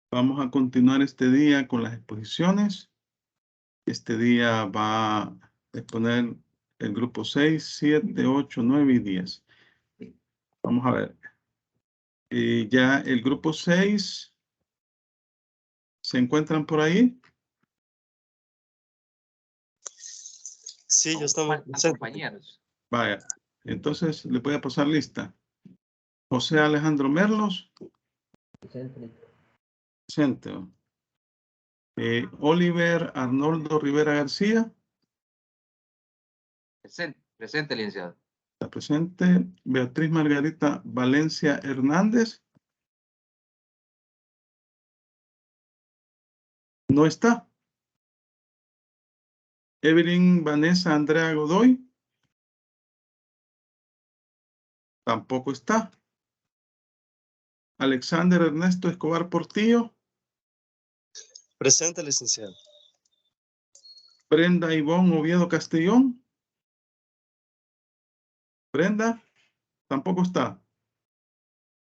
Vamos a continuar este día con las exposiciones. Este día va a exponer el grupo 6, 7, 8, 9 y 10. Vamos a ver. Ya el grupo 6, ¿se encuentran por ahí? Sí, yo estamos compañeros. Vaya, entonces le voy a pasar lista. José Alejandro Merlos. Presente. Oliver Arnoldo Rivera García. Presente, licenciado. Está presente. Beatriz Margarita Valencia Hernández. No está. Evelyn Vanessa Andrea Godoy. Tampoco está. Alexander Ernesto Escobar Portillo. presente, licenciado. Brenda Ivonne Oviedo Castellón. Brenda, tampoco está.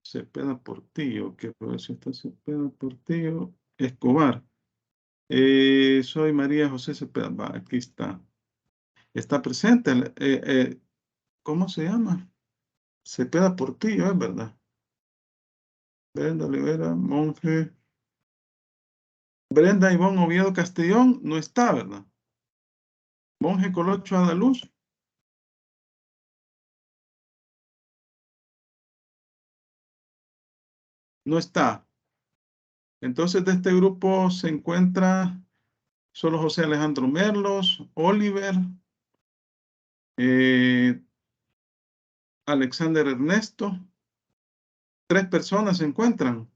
Cepeda Portillo, ¿qué profesión está Cepeda Portillo? Escobar. Soy María José Cepeda. Va, aquí está. Está presente. ¿Cómo se llama? Cepeda Portillo, es verdad. Brenda Olivera, Monje. Brenda Ivonne Oviedo Castellón no está, ¿verdad? Monje Colocho Adaluz. No está. Entonces de este grupo se encuentra solo José Alejandro Merlos, Oliver, Alexander Ernesto. 3 personas se encuentran.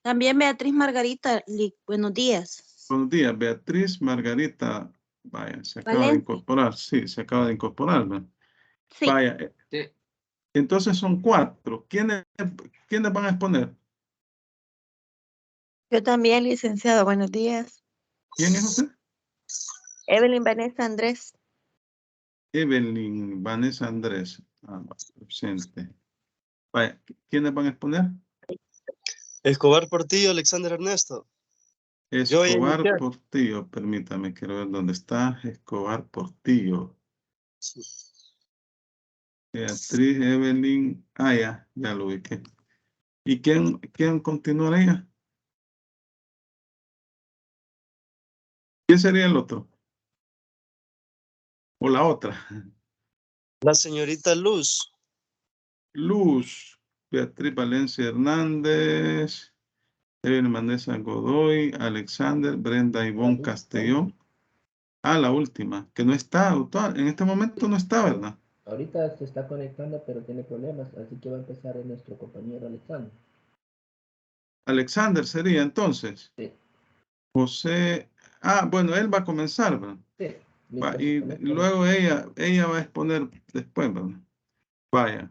También Beatriz Margarita, buenos días. Buenos días, Beatriz Margarita. Vaya, se acaba de Valencia. incorporar. Sí, se acaba de incorporar, ¿verdad? Sí. Vaya, Sí. entonces son 4. ¿Quiénes van a exponer? Yo también, licenciado, buenos días. ¿Quién es usted? Evelyn Vanessa Andrés. Evelyn Vanessa Andrés. Presente. Vaya, ¿quiénes van a exponer? Escobar Portillo, Alexander Ernesto. Yo voy a Escobar iniciar. Portillo, permítame, quiero ver dónde está Escobar Portillo. Sí. Beatriz, Evelyn, ya lo ubiqué. ¿Y quién continuaría? ¿Quién sería el otro? ¿O la otra? La señorita Luz. Luz, Beatriz Valencia Hernández, Evelyn Vanessa Godoy, Alexander, Brenda Ivonne Castellón. La última, que no está, doctor. En este momento no está, ¿verdad? Ahorita se está conectando, pero tiene problemas, así que va a empezar nuestro compañero Alexander. Alexander sería entonces. Sí. José, bueno, él va a comenzar, ¿verdad? Sí. Y luego ella va a exponer después, ¿verdad? Vaya.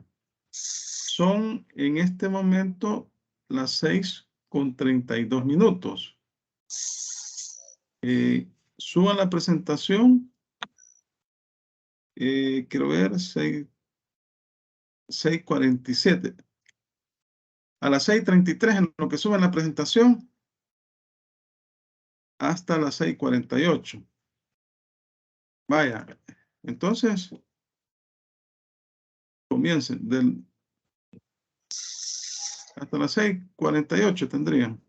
Son en este momento las 6:32. Suban la presentación. Quiero ver, 6:47. A las 6:33 en lo que suben la presentación hasta las 6:48. Vaya, entonces comiencen hasta las 6:48 tendrían.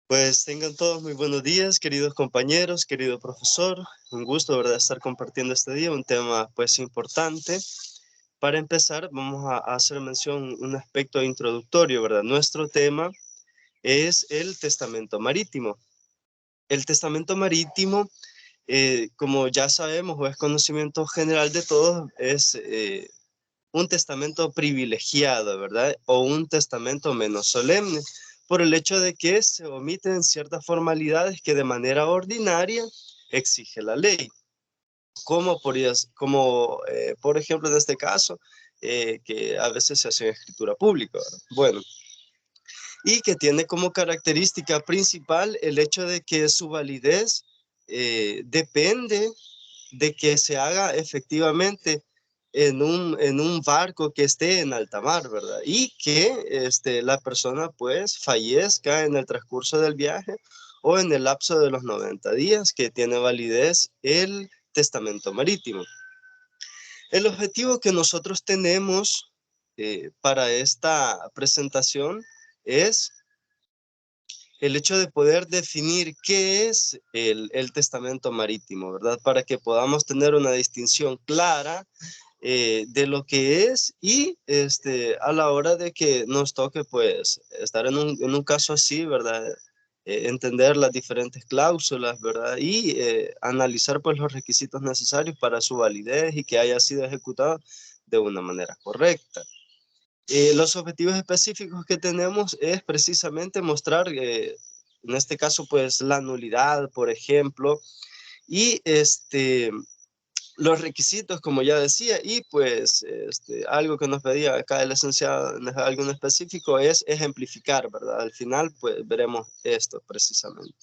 Pues tengan todos muy buenos días, queridos compañeros, querido profesor. Un gusto, ¿verdad?, estar compartiendo este día, un tema pues importante. Para empezar, vamos a hacer mención un aspecto introductorio, ¿verdad? Nuestro tema es el testamento marítimo. El testamento marítimo, como ya sabemos o es conocimiento general de todos, es un testamento privilegiado, ¿verdad? O un testamento menos solemne, por el hecho de que se omiten ciertas formalidades que de manera ordinaria exige la ley. Como por ejemplo en este caso, que a veces se hace en escritura pública, ¿verdad? Bueno, y que tiene como característica principal el hecho de que su validez depende de que se haga efectivamente en un barco que esté en alta mar, ¿verdad? Y que la persona pues fallezca en el transcurso del viaje o en el lapso de los 90 días que tiene validez el testamento marítimo. El objetivo que nosotros tenemos para esta presentación es el hecho de poder definir qué es el testamento marítimo, ¿verdad? Para que podamos tener una distinción clara de lo que es y a la hora de que nos toque pues estar en un caso así, ¿verdad? Entender las diferentes cláusulas, ¿verdad? Y analizar pues los requisitos necesarios para su validez y que haya sido ejecutado de una manera correcta. Los objetivos específicos que tenemos es precisamente mostrar, en este caso pues la nulidad, por ejemplo, y los requisitos, como ya decía, y pues algo que nos pedía acá el licenciado, algo en específico, es ejemplificar, ¿verdad? Al final, pues veremos esto precisamente.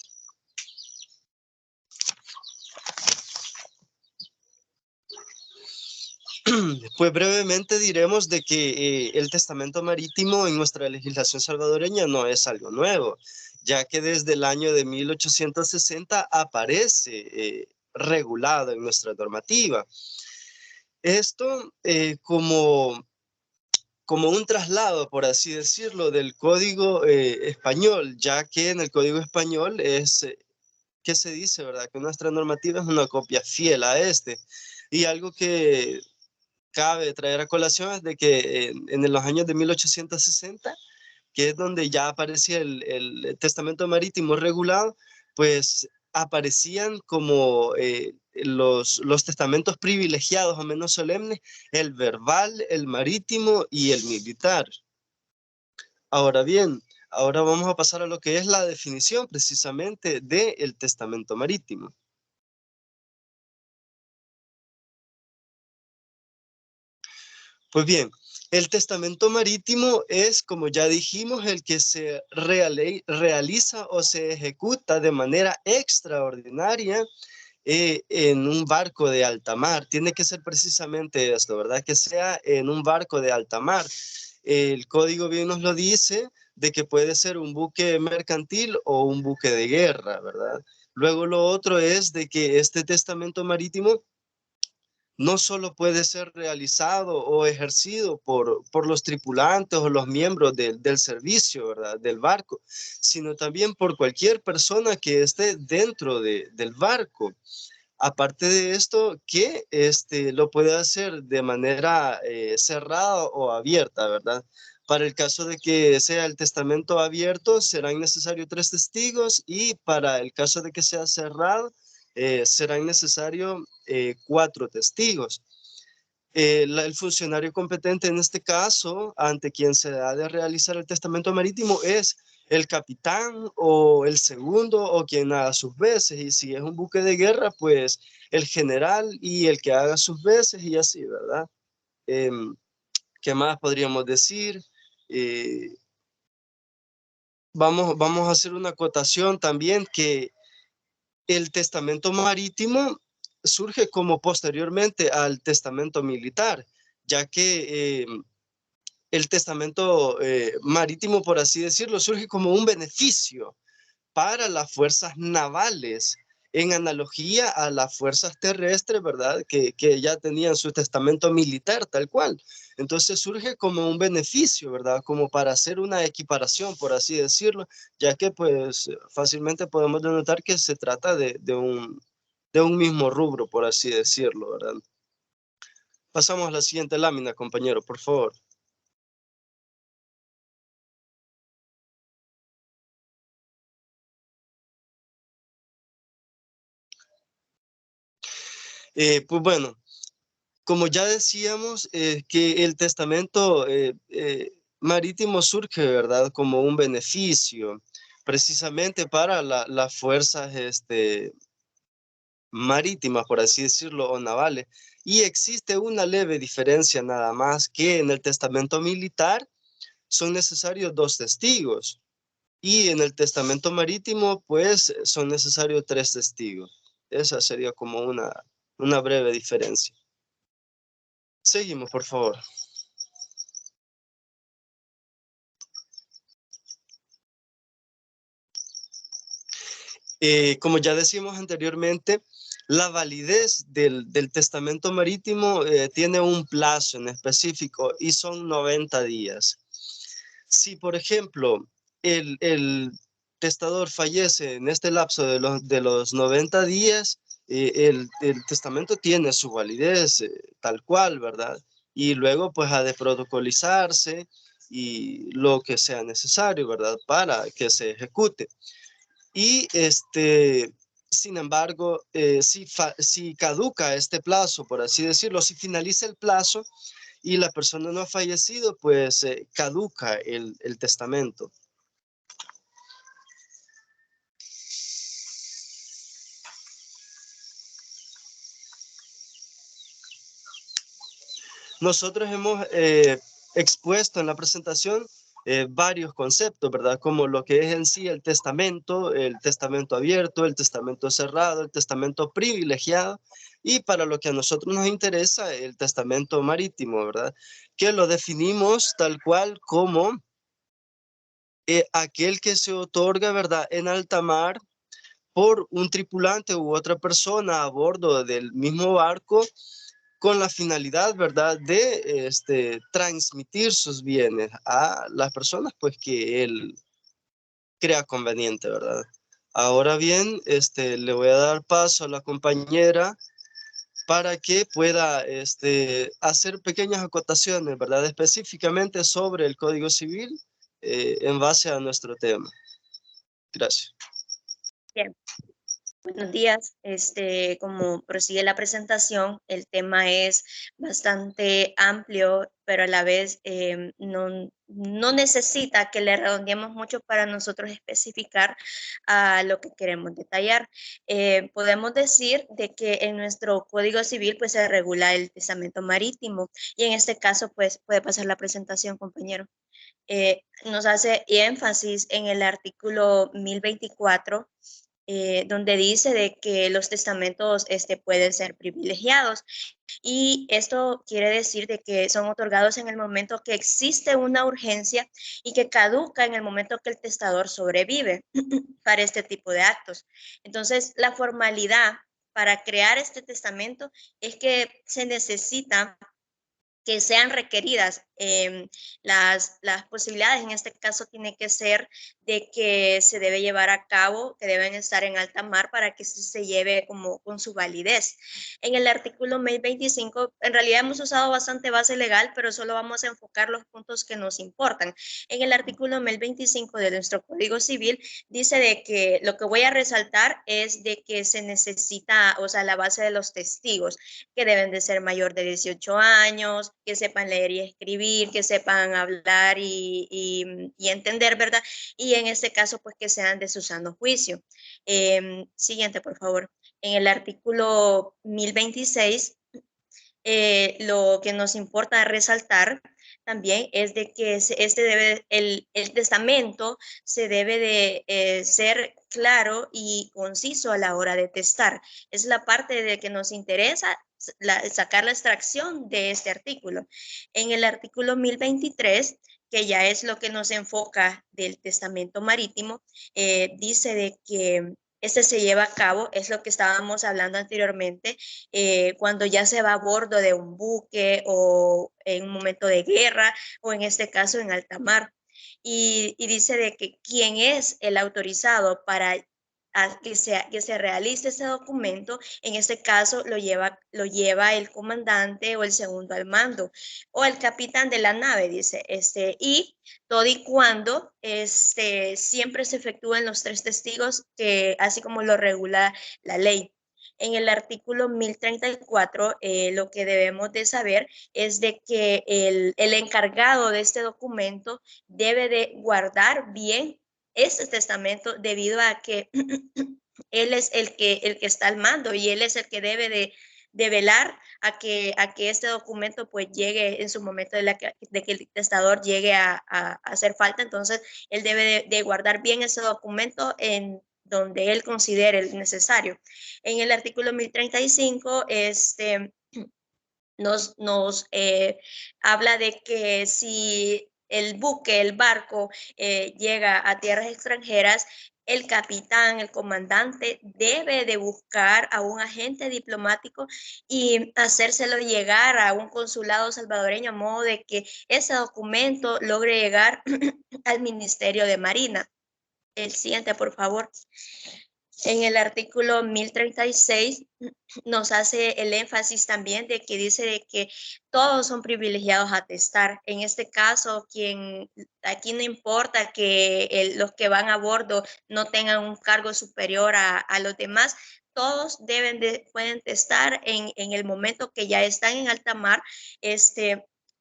Pues brevemente diremos de que el testamento marítimo en nuestra legislación salvadoreña no es algo nuevo, ya que desde el año de 1860 aparece regulado en nuestra normativa. Esto como un traslado, por así decirlo, del código español, ya que en el código español es, ¿qué se dice, verdad? Que nuestra normativa es una copia fiel a este. Y algo que cabe traer a colación es de que en los años de 1860, que es donde ya aparecía el testamento marítimo regulado, pues aparecían como los testamentos privilegiados o menos solemnes, el verbal, el marítimo y el militar. Ahora bien, ahora vamos a pasar a lo que es la definición precisamente del testamento marítimo. Pues bien, el testamento marítimo es, como ya dijimos, el que se realiza o se ejecuta de manera extraordinaria en un barco de alta mar. Tiene que ser precisamente esto, ¿verdad? Que sea en un barco de alta mar. El código bien nos lo dice de que puede ser un buque mercantil o un buque de guerra, ¿verdad? Luego lo otro es de que este testamento marítimo no solo puede ser realizado o ejercido por los tripulantes o los miembros del servicio, ¿verdad? Del barco, sino también por cualquier persona que esté dentro del barco. Aparte de esto, que lo puede hacer de manera cerrada o abierta, ¿verdad? Para el caso de que sea el testamento abierto, serán necesarios 3 testigos y para el caso de que sea cerrado, serán necesarios 4 testigos. El funcionario competente en este caso, ante quien se ha de realizar el testamento marítimo, es el capitán o el segundo o quien haga sus veces. Y si es un buque de guerra, pues el general y el que haga sus veces y así, ¿verdad? ¿Qué más podríamos decir? Vamos a hacer una acotación también que el testamento marítimo surge como posteriormente al testamento militar, ya que el testamento marítimo, por así decirlo, surge como un beneficio para las fuerzas navales, en analogía a las fuerzas terrestres, ¿verdad? Que ya tenían su testamento militar tal cual. Entonces surge como un beneficio, ¿verdad? Como para hacer una equiparación, por así decirlo, ya que pues fácilmente podemos denotar que se trata de un mismo rubro, por así decirlo, ¿verdad? Pasamos a la siguiente lámina, compañero, por favor. Pues bueno, como ya decíamos, que el testamento marítimo surge, ¿verdad? Como un beneficio, precisamente para las fuerzas marítimas, por así decirlo, o navales. Y existe una leve diferencia nada más, que en el testamento militar son necesarios 2 testigos. Y en el testamento marítimo, pues, son necesarios 3 testigos. Esa sería como una breve diferencia. Seguimos, por favor. Como ya decimos anteriormente, la validez del testamento marítimo tiene un plazo en específico y son 90 días. Si, por ejemplo, el testador fallece en este lapso de los 90 días, el testamento tiene su validez tal cual, ¿verdad? Y luego pues ha de protocolizarse y lo que sea necesario, ¿verdad? Para que se ejecute. Y sin embargo, si caduca este plazo, por así decirlo, si finaliza el plazo y la persona no ha fallecido, pues caduca el testamento. Nosotros hemos expuesto en la presentación varios conceptos, ¿verdad? Como lo que es en sí el testamento abierto, el testamento cerrado, el testamento privilegiado y para lo que a nosotros nos interesa, el testamento marítimo, ¿verdad? Que lo definimos tal cual como aquel que se otorga, ¿verdad? En alta mar por un tripulante u otra persona a bordo del mismo barco con la finalidad, ¿verdad?, de transmitir sus bienes a las personas, pues, que él crea conveniente, ¿verdad? Ahora bien, le voy a dar paso a la compañera para que pueda hacer pequeñas acotaciones, ¿verdad?, específicamente sobre el Código Civil en base a nuestro tema. Gracias. Bien. Buenos días. Como prosigue la presentación, el tema es bastante amplio, pero a la vez no necesita que le redondeemos mucho para nosotros especificar a lo que queremos detallar. Podemos decir de que en nuestro Código Civil pues se regula el testamento marítimo y en este caso pues puede pasar la presentación, compañero. Nos hace énfasis en el artículo 1024, donde dice de que los testamentos pueden ser privilegiados. Y esto quiere decir de que son otorgados en el momento que existe una urgencia y que caduca en el momento que el testador sobrevive para este tipo de actos. Entonces, la formalidad para crear este testamento es que se necesita que sean requeridas. Las posibilidades en este caso tiene que ser de que se debe llevar a cabo, que deben estar en alta mar para que se lleve como con su validez. En el artículo 1025, en realidad hemos usado bastante base legal, pero solo vamos a enfocar los puntos que nos importan. En el artículo 1025 de nuestro Código Civil dice de que lo que voy a resaltar es de que se necesita, o sea, la base de los testigos, que deben de ser mayor de 18 años, que sepan leer y escribir, que sepan hablar y entender, ¿verdad? Y en este caso, pues que sean de su sano juicio. Siguiente, por favor. En el artículo 1026, lo que nos importa resaltar también es de que el testamento se debe de ser claro y conciso a la hora de testar. Es la parte de que nos interesa sacar la extracción de este artículo. En el artículo 1023, que ya es lo que nos enfoca del testamento marítimo, dice de que se lleva a cabo, es lo que estábamos hablando anteriormente, cuando ya se va a bordo de un buque o en un momento de guerra o en este caso en alta mar. Y dice de que quién es el autorizado para que se realice ese documento, en este caso lo lleva el comandante o el segundo al mando o el capitán de la nave, dice, y todo y cuando siempre se efectúen los 3 testigos, así como lo regula la ley. En el artículo 1034, lo que debemos de saber es de que el encargado de este documento debe de guardar bien este testamento debido a que él es el que está al mando y él es el que debe de velar a que este documento pues llegue en su momento de que el testador llegue a hacer falta. Entonces él debe de guardar bien ese documento en donde él considere necesario. En el artículo 1035, nos habla de que si el buque, el barco, llega a tierras extranjeras, el capitán, el comandante debe de buscar a un agente diplomático y hacérselo llegar a un consulado salvadoreño a modo de que ese documento logre llegar al Ministerio de Marina. El siguiente, por favor. En el artículo 1036 nos hace el énfasis también de que dice de que todos son privilegiados a atestar. En este caso, aquí no importa que los que van a bordo no tengan un cargo superior a los demás, todos pueden testar en el momento que ya están en alta mar,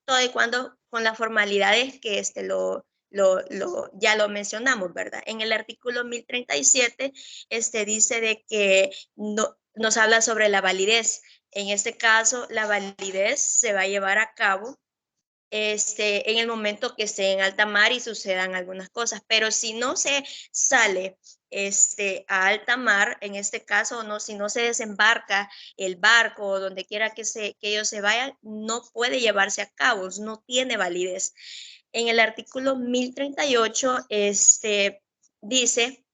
todo y cuando con las formalidades que ya lo mencionamos, ¿verdad? En el artículo 1037 dice de que nos habla sobre la validez. En este caso, la validez se va a llevar a cabo en el momento que esté en alta mar y sucedan algunas cosas, pero si no se sale a alta mar, en este caso, si no se desembarca el barco o donde quiera que ellos se vayan, no puede llevarse a cabo, no tiene validez. En el artículo 1038, dice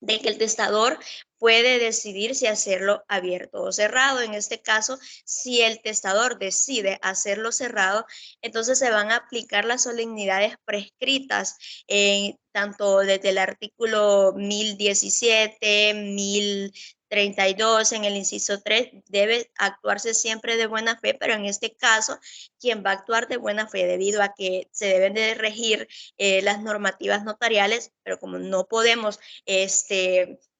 de que el testador puede decidir si hacerlo abierto o cerrado. En este caso, si el testador decide hacerlo cerrado, entonces se van a aplicar las solemnidades prescritas, tanto desde el artículo 1017, 1032, en el inciso 3, debe actuarse siempre de buena fe, pero en este caso, quien va a actuar de buena fe, debido a que se deben de regir las normativas notariales, pero como no podemos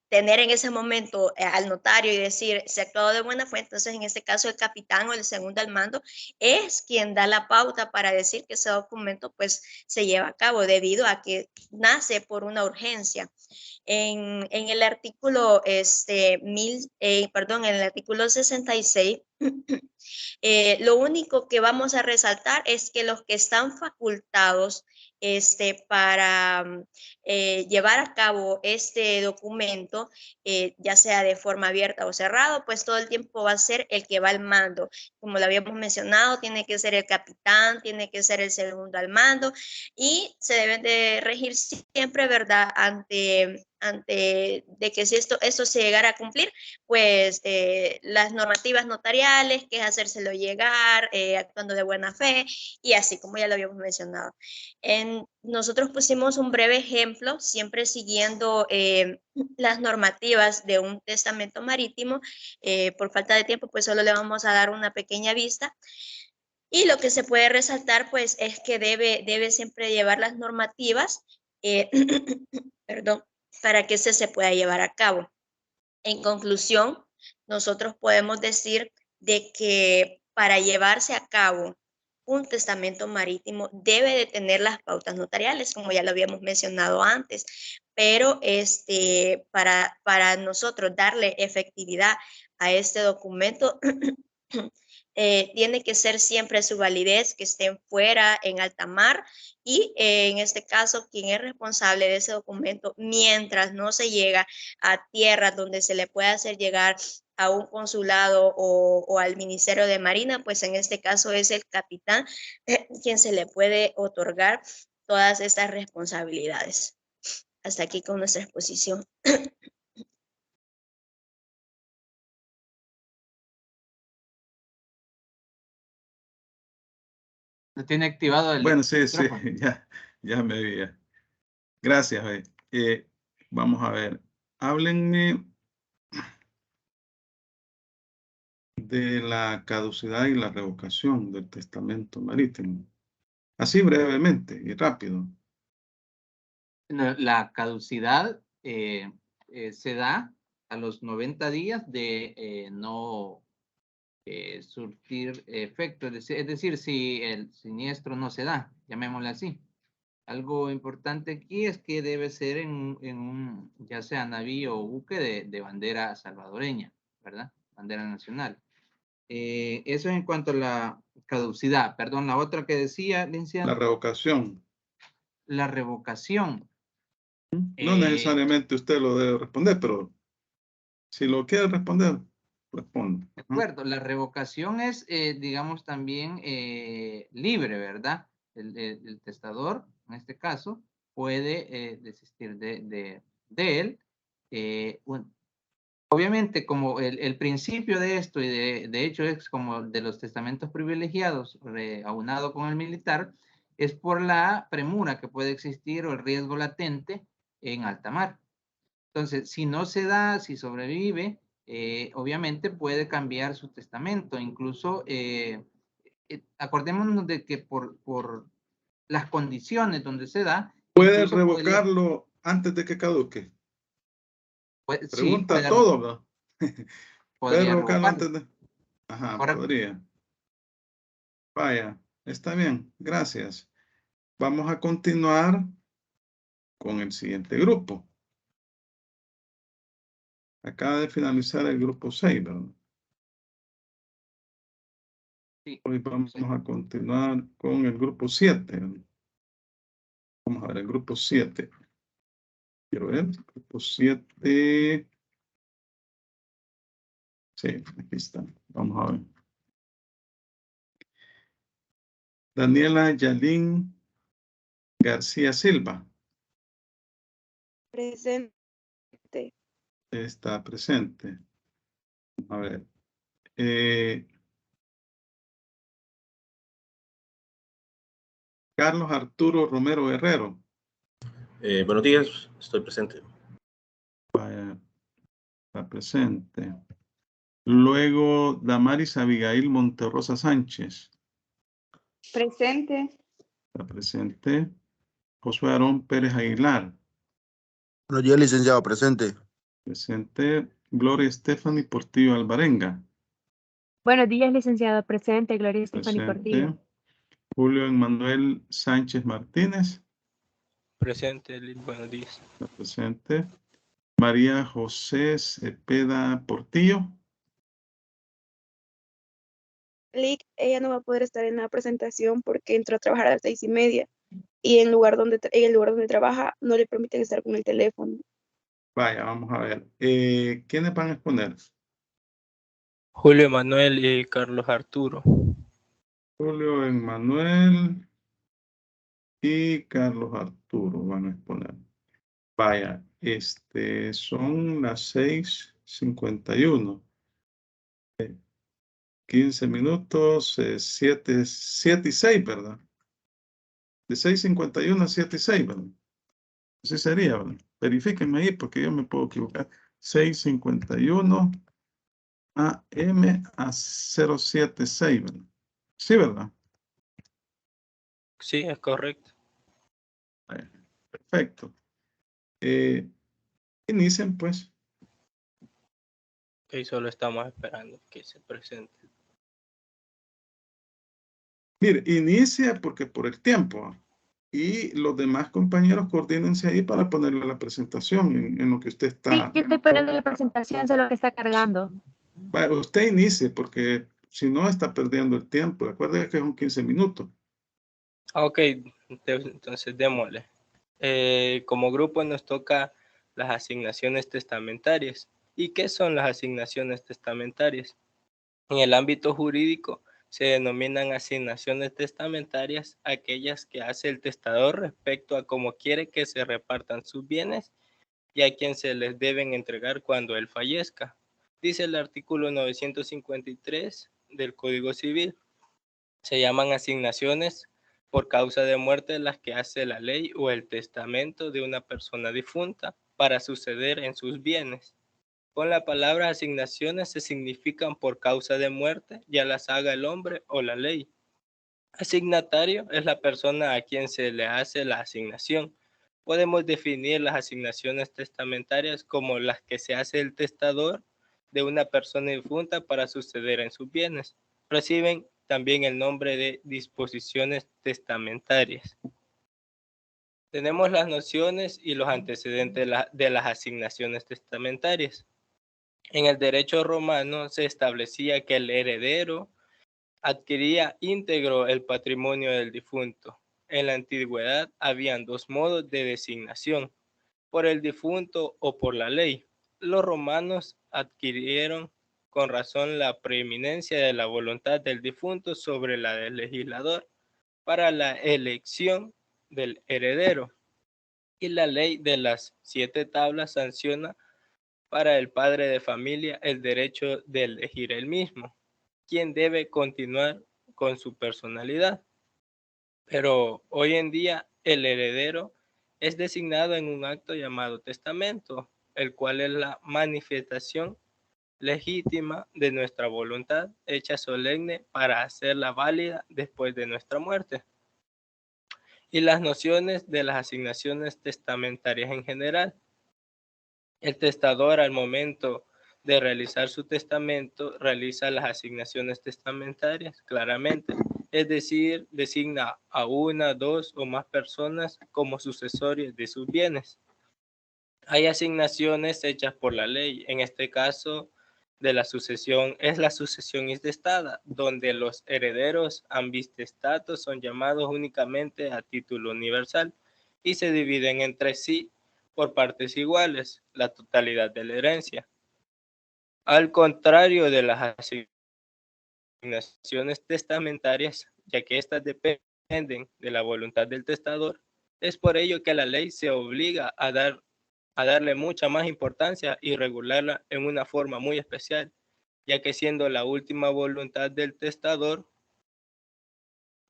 tener en ese momento al notario y decir se ha actuado de buena fe, entonces en este caso el capitán o el segundo al mando es quien da la pauta para decir que ese documento pues se lleva a cabo debido a que nace por una urgencia. En el artículo en el artículo 66, lo único que vamos a resaltar es que los que están facultados para llevar a cabo este documento, ya sea de forma abierta o cerrado, pues todo el tiempo va a ser el que va al mando. Como lo habíamos mencionado, tiene que ser el capitán, tiene que ser el segundo al mando y se deben de regir siempre, ¿verdad? Ante de que si esto se llegara a cumplir, pues las normativas notariales, que es hacérselo llegar, actuando de buena fe y así como ya lo habíamos mencionado. Nosotros pusimos un breve ejemplo, siempre siguiendo las normativas de un testamento marítimo. Por falta de tiempo, pues solo le vamos a dar una pequeña vista. Y lo que se puede resaltar, pues, es que debe siempre llevar las normativas, perdón, para que se pueda llevar a cabo. En conclusión, nosotros podemos decir de que para llevarse a cabo un testamento marítimo debe de tener las pautas notariales, como ya lo habíamos mencionado antes, pero para nosotros darle efectividad a este documento, tiene que ser siempre su validez, que estén fuera en alta mar y en este caso quien es responsable de ese documento mientras no se llega a tierra donde se le pueda hacer llegar a un consulado o al Ministerio de Marina, pues en este caso es el capitán quien se le puede otorgar todas estas responsabilidades. Hasta aquí con nuestra exposición. ¿No tiene activado el Bueno, sí, micrófono? ya me veía. Gracias. Vamos a ver. Háblenme de la caducidad y la revocación del testamento marítimo. Así brevemente y rápido. La caducidad se da a los 90 días de no surtir efecto. Es decir, si el siniestro no se da, llamémosle así. Algo importante aquí es que debe ser en un ya sea navío o buque de bandera salvadoreña, ¿verdad? Bandera nacional. Eso en cuanto a la caducidad. Perdón, la otra que decía, licenciado. La revocación. La revocación. No necesariamente usted lo debe responder, pero si lo quiere responder. responde. De acuerdo, la revocación es, digamos, también libre, ¿verdad? El testador, en este caso, puede desistir de él. Obviamente, como el principio de esto, y de hecho es como de los testamentos privilegiados, aunado con el militar, es por la premura que puede existir o el riesgo latente en alta mar. Entonces, si no se da, si sobrevive, obviamente puede cambiar su testamento. Incluso, acordémonos de que por las condiciones donde se da, ¿Puede incluso podría, revocarlo antes de que caduque? sí, Pregunta a todo, ¿no? ¿Puede podría revocarlo revocarlo. antes de...? Ajá, Correcto. podría. Vaya, está bien, gracias. Vamos a continuar con el siguiente grupo. Acaba de finalizar el grupo 6, ¿verdad? Sí, Hoy vamos sí. a continuar con el grupo 7. Vamos a ver el grupo 7. Quiero ver, grupo 7. Sí, aquí está. Vamos a ver. Daniela Yalín García Silva. Presente. Está presente. A ver. Carlos Arturo Romero Guerrero. Buenos días, estoy presente. Vaya, está presente. Luego, Damaris Abigail Monterrosa Sánchez. Presente. Está presente. Josué Aarón Pérez Aguilar. Buenos días, licenciado, presente. Presente. Gloria Stephanie Portillo Alvarenga. Buenos días, licenciado. Presente, Gloria Estefany Portillo. Presente. Julio Emanuel Sánchez Martínez. Presente, buenos días. Está presente. María José Cepeda Portillo. Ella no va a poder estar en la presentación porque entró a trabajar a las 6:30 y en el lugar donde trabaja no le permiten estar con el teléfono. Vaya, vamos a ver. ¿Quiénes van a exponer? Julio Manuel y Carlos Arturo. Julio Emanuel y Carlos Arturo van a exponer. Vaya, son las 6:51. 15 minutos, 7 y 6, ¿verdad? De 6:51 a 7 y 6, ¿verdad? Así sería, ¿verdad? Verifíquenme ahí porque yo me puedo equivocar. 6:51 AM a 076, ¿verdad? Sí, ¿verdad? Sí, es correcto. Perfecto. Inicien, pues. Ok, solo estamos esperando que se presente. Mire, inicia porque por el tiempo. Y los demás compañeros coordínense ahí para ponerle la presentación en lo que usted está. Sí, yo estoy poniendo la presentación, solo que está cargando. Bueno, usted inicie porque si no está perdiendo el tiempo. Recuerde que son 15 minutos. Ok, entonces démosle. Como grupo nos toca las asignaciones testamentarias. ¿Y qué son las asignaciones testamentarias? En el ámbito jurídico se denominan asignaciones testamentarias aquellas que hace el testador respecto a cómo quiere que se repartan sus bienes y a quién se les deben entregar cuando él fallezca. Dice el artículo 953 del Código Civil. Se llaman asignaciones por causa de muerte las que hace la ley o el testamento de una persona difunta para suceder en sus bienes. Con la palabra asignaciones se significan por causa de muerte, ya las haga el hombre o la ley. Asignatario es la persona a quien se le hace la asignación. Podemos definir las asignaciones testamentarias como las que se hace el testador de una persona difunta para suceder en sus bienes. Reciben también el nombre de disposiciones testamentarias. Tenemos las nociones y los antecedentes de las asignaciones testamentarias. En el derecho romano se establecía que el heredero adquiría íntegro el patrimonio del difunto. En la antigüedad habían dos modos de designación, por el difunto o por la ley. Los romanos adquirieron con razón la preeminencia de la voluntad del difunto sobre la del legislador para la elección del heredero, y la ley de las 7 tablas sanciona para el padre de familia el derecho de elegir él mismo, quien debe continuar con su personalidad. Pero hoy en día el heredero es designado en un acto llamado testamento, el cual es la manifestación legítima de nuestra voluntad hecha solemne para hacerla válida después de nuestra muerte. Y las nociones de las asignaciones testamentarias en general. El testador al momento de realizar su testamento realiza las asignaciones testamentarias claramente, es decir, designa a una, 2 o más personas como sucesores de sus bienes. Hay asignaciones hechas por la ley, en este caso de la sucesión es la sucesión intestada, donde los herederos ambistestatos son llamados únicamente a título universal y se dividen entre sí por partes iguales, la totalidad de la herencia. Al contrario de las asignaciones testamentarias, ya que éstas dependen de la voluntad del testador, es por ello que la ley se obliga a darle mucha más importancia y regularla en una forma muy especial, ya que siendo la última voluntad del testador,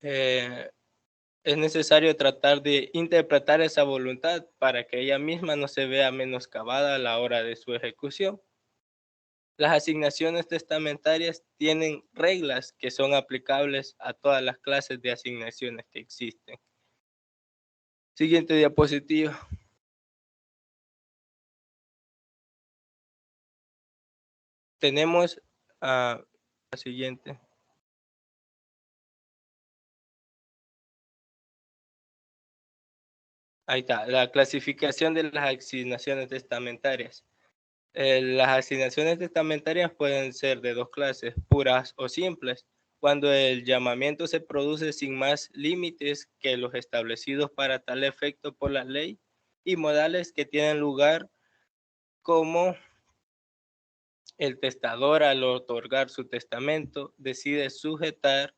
es necesario tratar de interpretar esa voluntad para que ella misma no se vea menoscabada a la hora de su ejecución. Las asignaciones testamentarias tienen reglas que son aplicables a todas las clases de asignaciones que existen. Siguiente diapositiva. Tenemos la siguiente. Ahí está, la clasificación de las asignaciones testamentarias. Las asignaciones testamentarias pueden ser de 2 clases, puras o simples, cuando el llamamiento se produce sin más límites que los establecidos para tal efecto por la ley, y modales que tienen lugar como el testador al otorgar su testamento decide sujetar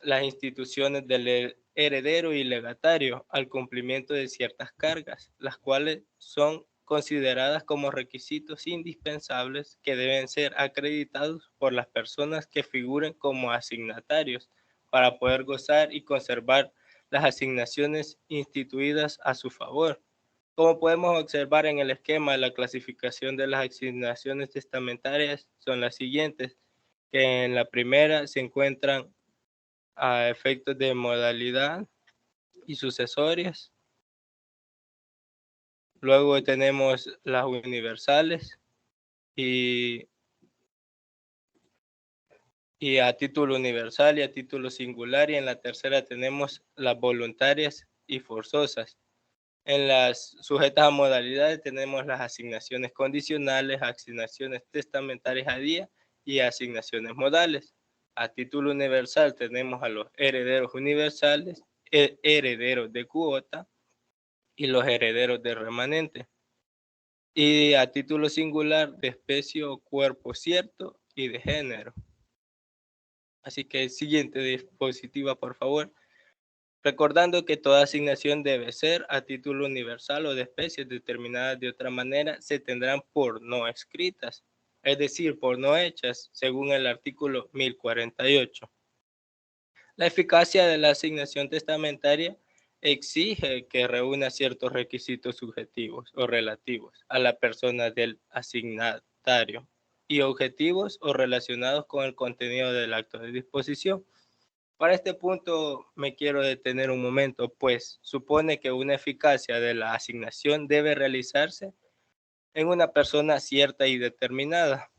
las instituciones del heredero y legatario al cumplimiento de ciertas cargas, las cuales son consideradas como requisitos indispensables que deben ser acreditados por las personas que figuren como asignatarios para poder gozar y conservar las asignaciones instituidas a su favor. Como podemos observar en el esquema, la clasificación de las asignaciones testamentarias son las siguientes, que en la primera se encuentran a efectos de modalidad y sucesorias. Luego tenemos las universales y a título universal y a título singular, y en la tercera tenemos las voluntarias y forzosas. En las sujetas a modalidades tenemos las asignaciones condicionales, asignaciones testamentarias a día y asignaciones modales. A título universal tenemos a los herederos universales, herederos de cuota y los herederos de remanente. Y a título singular de especie o cuerpo cierto y de género. Así que siguiente diapositiva, por favor. Recordando que toda asignación debe ser a título universal o de especies determinadas de otra manera, se tendrán por no escritas, es decir, por no hechas, según el artículo 1048. La eficacia de la asignación testamentaria exige que reúna ciertos requisitos subjetivos o relativos a la persona del asignatario y objetivos o relacionados con el contenido del acto de disposición. Para este punto me quiero detener un momento, pues supone que una eficacia de la asignación debe realizarse en una persona cierta y determinada.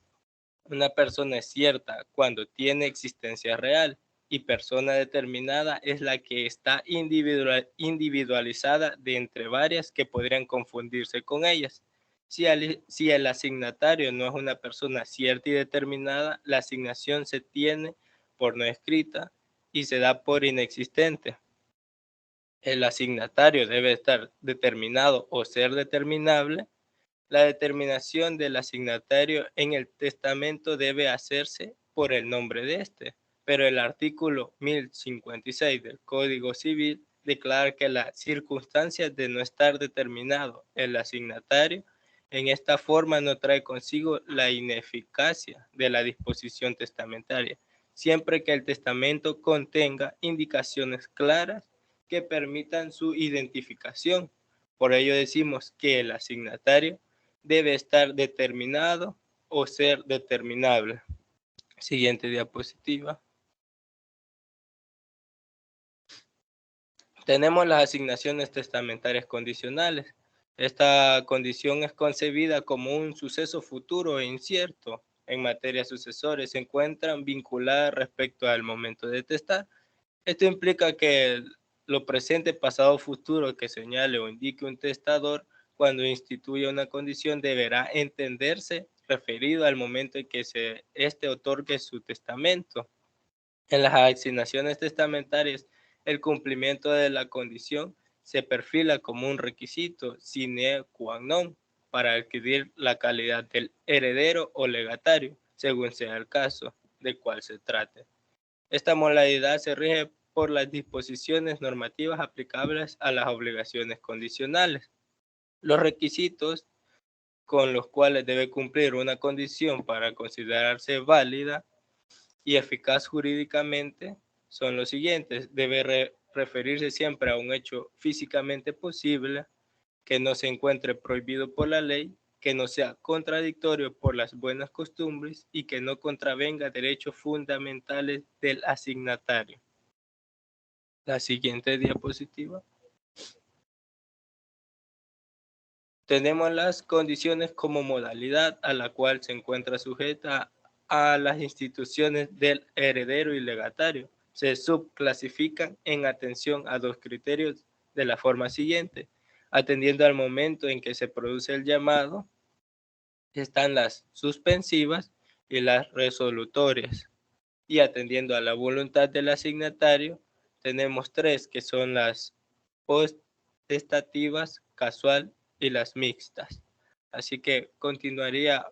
Una persona es cierta cuando tiene existencia real, y persona determinada es la que está individualizada de entre varias que podrían confundirse con ellas. Si el asignatario no es una persona cierta y determinada, la asignación se tiene por no escrita y se da por inexistente. El asignatario debe estar determinado o ser determinable. La determinación del asignatario en el testamento debe hacerse por el nombre de este, pero el artículo 1056 del Código Civil declara que las circunstancias de no estar determinado el asignatario en esta forma no trae consigo la ineficacia de la disposición testamentaria, siempre que el testamento contenga indicaciones claras que permitan su identificación. Por ello decimos que el asignatario debe estar determinado o ser determinable. Siguiente diapositiva. Tenemos las asignaciones testamentarias condicionales. Esta condición es concebida como un suceso futuro e incierto en materia sucesores. Se encuentran vinculadas respecto al momento de testar. Esto implica que lo presente, pasado o futuro que señale o indique un testador cuando instituya una condición deberá entenderse referido al momento en que éste otorgue su testamento. En las asignaciones testamentarias, el cumplimiento de la condición se perfila como un requisito sine qua non para adquirir la calidad del heredero o legatario, según sea el caso de cual se trate. Esta modalidad se rige por las disposiciones normativas aplicables a las obligaciones condicionales. Los requisitos con los cuales debe cumplir una condición para considerarse válida y eficaz jurídicamente son los siguientes. Debe referirse siempre a un hecho físicamente posible, que no se encuentre prohibido por la ley, que no sea contradictorio por las buenas costumbres y que no contravenga derechos fundamentales del asignatario. La siguiente diapositiva. Tenemos las condiciones como modalidad a la cual se encuentra sujeta a las instituciones del heredero y legatario. Se subclasifican en atención a dos criterios de la forma siguiente. Atendiendo al momento en que se produce el llamado, están las suspensivas y las resolutorias. Y atendiendo a la voluntad del asignatario, tenemos tres que son las potestativas, casual y las mixtas. Así que continuaría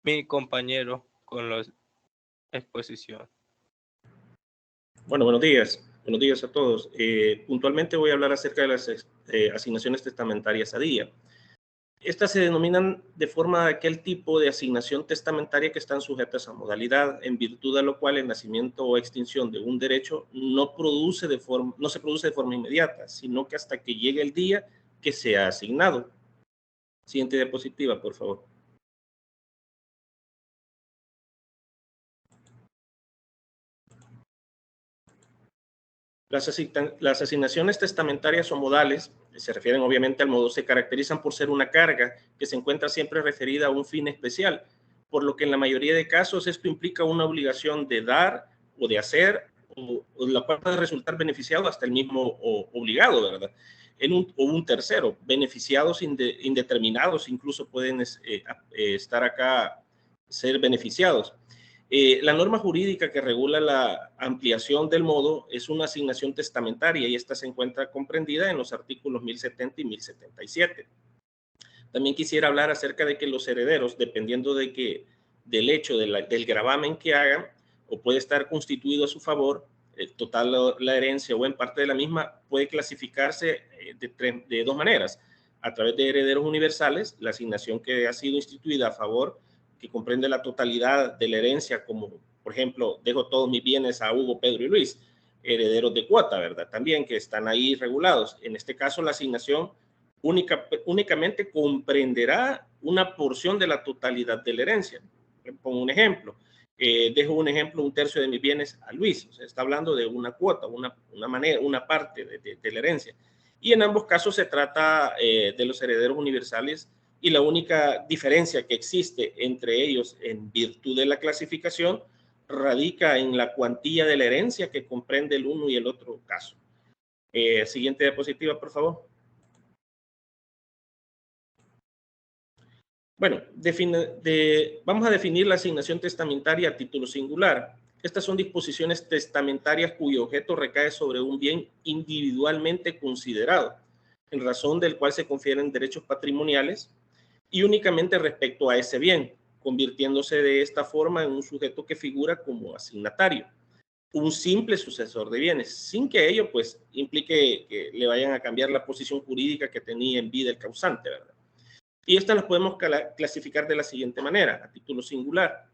mi compañero con la exposición. Bueno, buenos días. Buenos días a todos. Puntualmente voy a hablar acerca de las asignaciones testamentarias a día. Estas se denominan de forma de aquel tipo de asignación testamentaria que están sujetas a modalidad, en virtud de lo cual el nacimiento o extinción de un derecho no se produce de forma inmediata, sino que hasta que llegue el día que sea asignado. Siguiente diapositiva, por favor. Las asignaciones testamentarias o modales, se refieren obviamente al modo, se caracterizan por ser una carga que se encuentra siempre referida a un fin especial, por lo que en la mayoría de casos esto implica una obligación de dar o de hacer, o la cual puede resultar beneficiado hasta el mismo obligado, ¿verdad? O un tercero. Beneficiados indeterminados incluso pueden estar acá, ser beneficiados. La norma jurídica que regula la ampliación del modo es una asignación testamentaria y esta se encuentra comprendida en los artículos 1070 y 1077. También quisiera hablar acerca de que los herederos, dependiendo del hecho del gravamen que hagan, o puede estar constituido a su favor, total la herencia o en parte de la misma, puede clasificarse de dos maneras. A través de herederos universales, la asignación que ha sido instituida a favor, que comprende la totalidad de la herencia, como por ejemplo, dejo todos mis bienes a Hugo, Pedro y Luis, herederos de cuota, ¿verdad? También que están ahí regulados. En este caso, la asignación únicamente comprenderá una porción de la totalidad de la herencia. Pongo un ejemplo. Dejo un ejemplo, 1/3 de mis bienes a Luis. O sea, está hablando de una cuota, una parte de la herencia. Y en ambos casos se trata de los herederos universales, y la única diferencia que existe entre ellos en virtud de la clasificación radica en la cuantía de la herencia que comprende el uno y el otro caso. Siguiente diapositiva, por favor. Bueno, vamos a definir la asignación testamentaria a título singular. Estas son disposiciones testamentarias cuyo objeto recae sobre un bien individualmente considerado, en razón del cual se confieren derechos patrimoniales y únicamente respecto a ese bien, convirtiéndose de esta forma en un sujeto que figura como asignatario, un simple sucesor de bienes, sin que ello pues implique que le vayan a cambiar la posición jurídica que tenía en vida el causante, ¿verdad? Y estas las podemos clasificar de la siguiente manera, a título singular.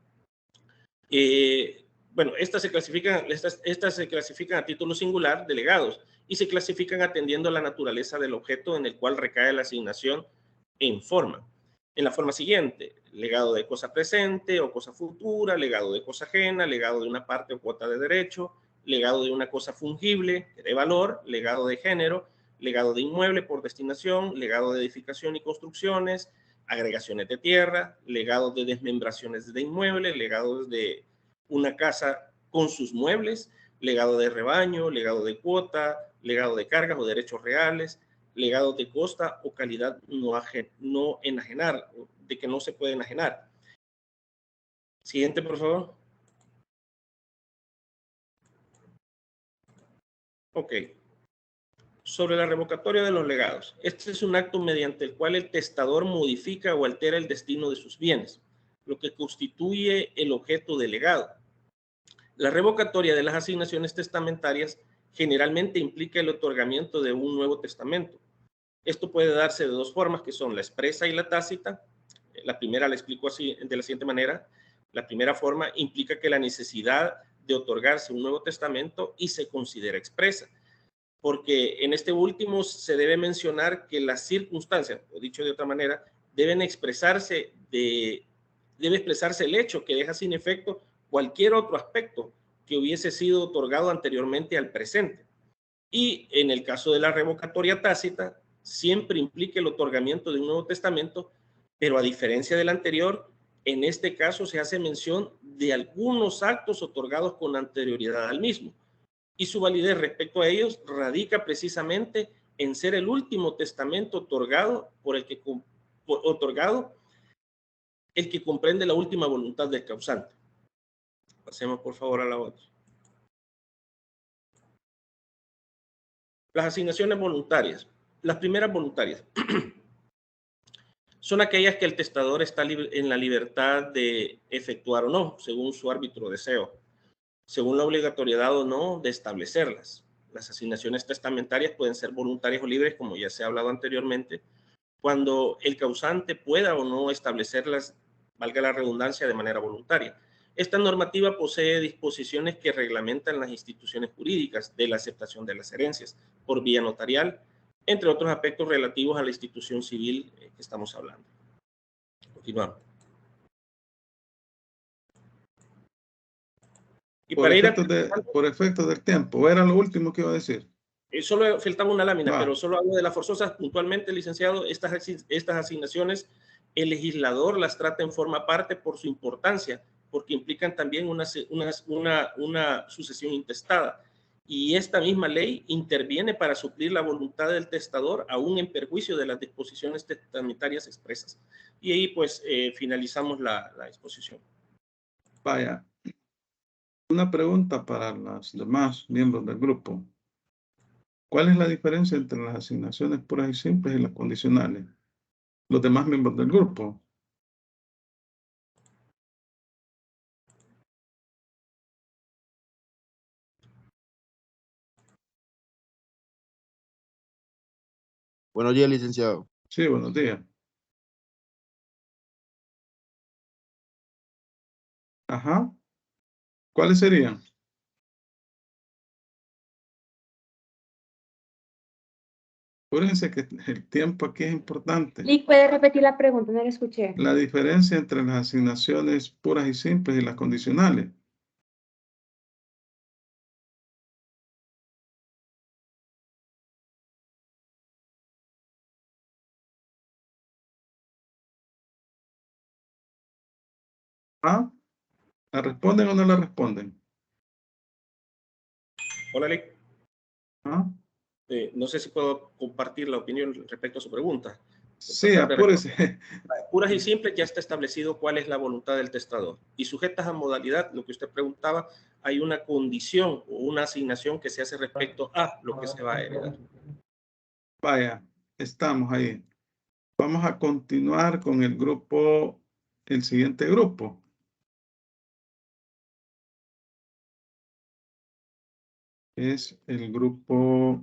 Bueno, estas se clasifican a título singular de legados y se clasifican atendiendo a la naturaleza del objeto en el cual recae la asignación en la forma siguiente: legado de cosa presente o cosa futura, legado de cosa ajena, legado de una parte o cuota de derecho, legado de una cosa fungible de valor, legado de género, legado de inmueble por destinación, legado de edificación y construcciones, agregaciones de tierra, legado de desmembraciones de inmueble, legados de una casa con sus muebles, legado de rebaño, legado de cuota, legado de cargas o derechos reales, legado de costa o calidad no enajenar, de que no se puede enajenar. Siguiente, por favor. Ok. Sobre la revocatoria de los legados. Este es un acto mediante el cual el testador modifica o altera el destino de sus bienes, lo que constituye el objeto del legado. La revocatoria de las asignaciones testamentarias generalmente implica el otorgamiento de un nuevo testamento. Esto puede darse de dos formas, que son la expresa y la tácita. La primera la explico así, de la siguiente manera. La primera forma implica que la necesidad de otorgarse un nuevo testamento y se considera expresa, porque en este último se debe mencionar que las circunstancias, o dicho de otra manera, debe expresarse el hecho que deja sin efecto cualquier otro aspecto que hubiese sido otorgado anteriormente al presente. Y en el caso de la revocatoria tácita, siempre implica el otorgamiento de un nuevo testamento, pero a diferencia del anterior, en este caso se hace mención de algunos actos otorgados con anterioridad al mismo, y su validez respecto a ellos radica precisamente en ser el último testamento otorgado el que comprende la última voluntad del causante. Pasemos por favor a la otra. Las asignaciones voluntarias. Las primeras voluntarias son aquellas que el testador está en la libertad de efectuar o no, según su árbitro deseo, según la obligatoriedad o no de establecerlas. Las asignaciones testamentarias pueden ser voluntarias o libres, como ya se ha hablado anteriormente, cuando el causante pueda o no establecerlas, valga la redundancia, de manera voluntaria. Esta normativa posee disposiciones que reglamentan las instituciones jurídicas de la aceptación de las herencias por vía notarial, entre otros aspectos relativos a la institución civil que estamos hablando. Continuamos. Y por efectos del tiempo, era lo último que iba a decir. Solo faltaba una lámina, pero solo hablo de las forzosas puntualmente, licenciado. Estas asignaciones, el legislador las trata en forma aparte por su importancia, porque implican también una sucesión intestada. Y esta misma ley interviene para suplir la voluntad del testador, aún en perjuicio de las disposiciones testamentarias expresas. Y ahí pues finalizamos la exposición. Vaya. Una pregunta para los demás miembros del grupo. ¿Cuál es la diferencia entre las asignaciones puras y simples y las condicionales? Los demás miembros del grupo. Buenos días, licenciado. Sí, buenos días. Ajá. ¿Cuáles serían? Acuérdense que el tiempo aquí es importante. Lick, ¿puede repetir la pregunta? No la escuché. La diferencia entre las asignaciones puras y simples y las condicionales. ¿Ah? ¿La responden o no la responden? Hola, Lick. ¿Ah? No sé si puedo compartir la opinión respecto a su pregunta. Sí, apúrese. Puras y simples, ya está establecido cuál es la voluntad del testador. Y sujetas a modalidad, lo que usted preguntaba, hay una condición o una asignación que se hace respecto a lo que se va a heredar. Vaya, estamos ahí. Vamos a continuar con el grupo, el siguiente grupo. Es el grupo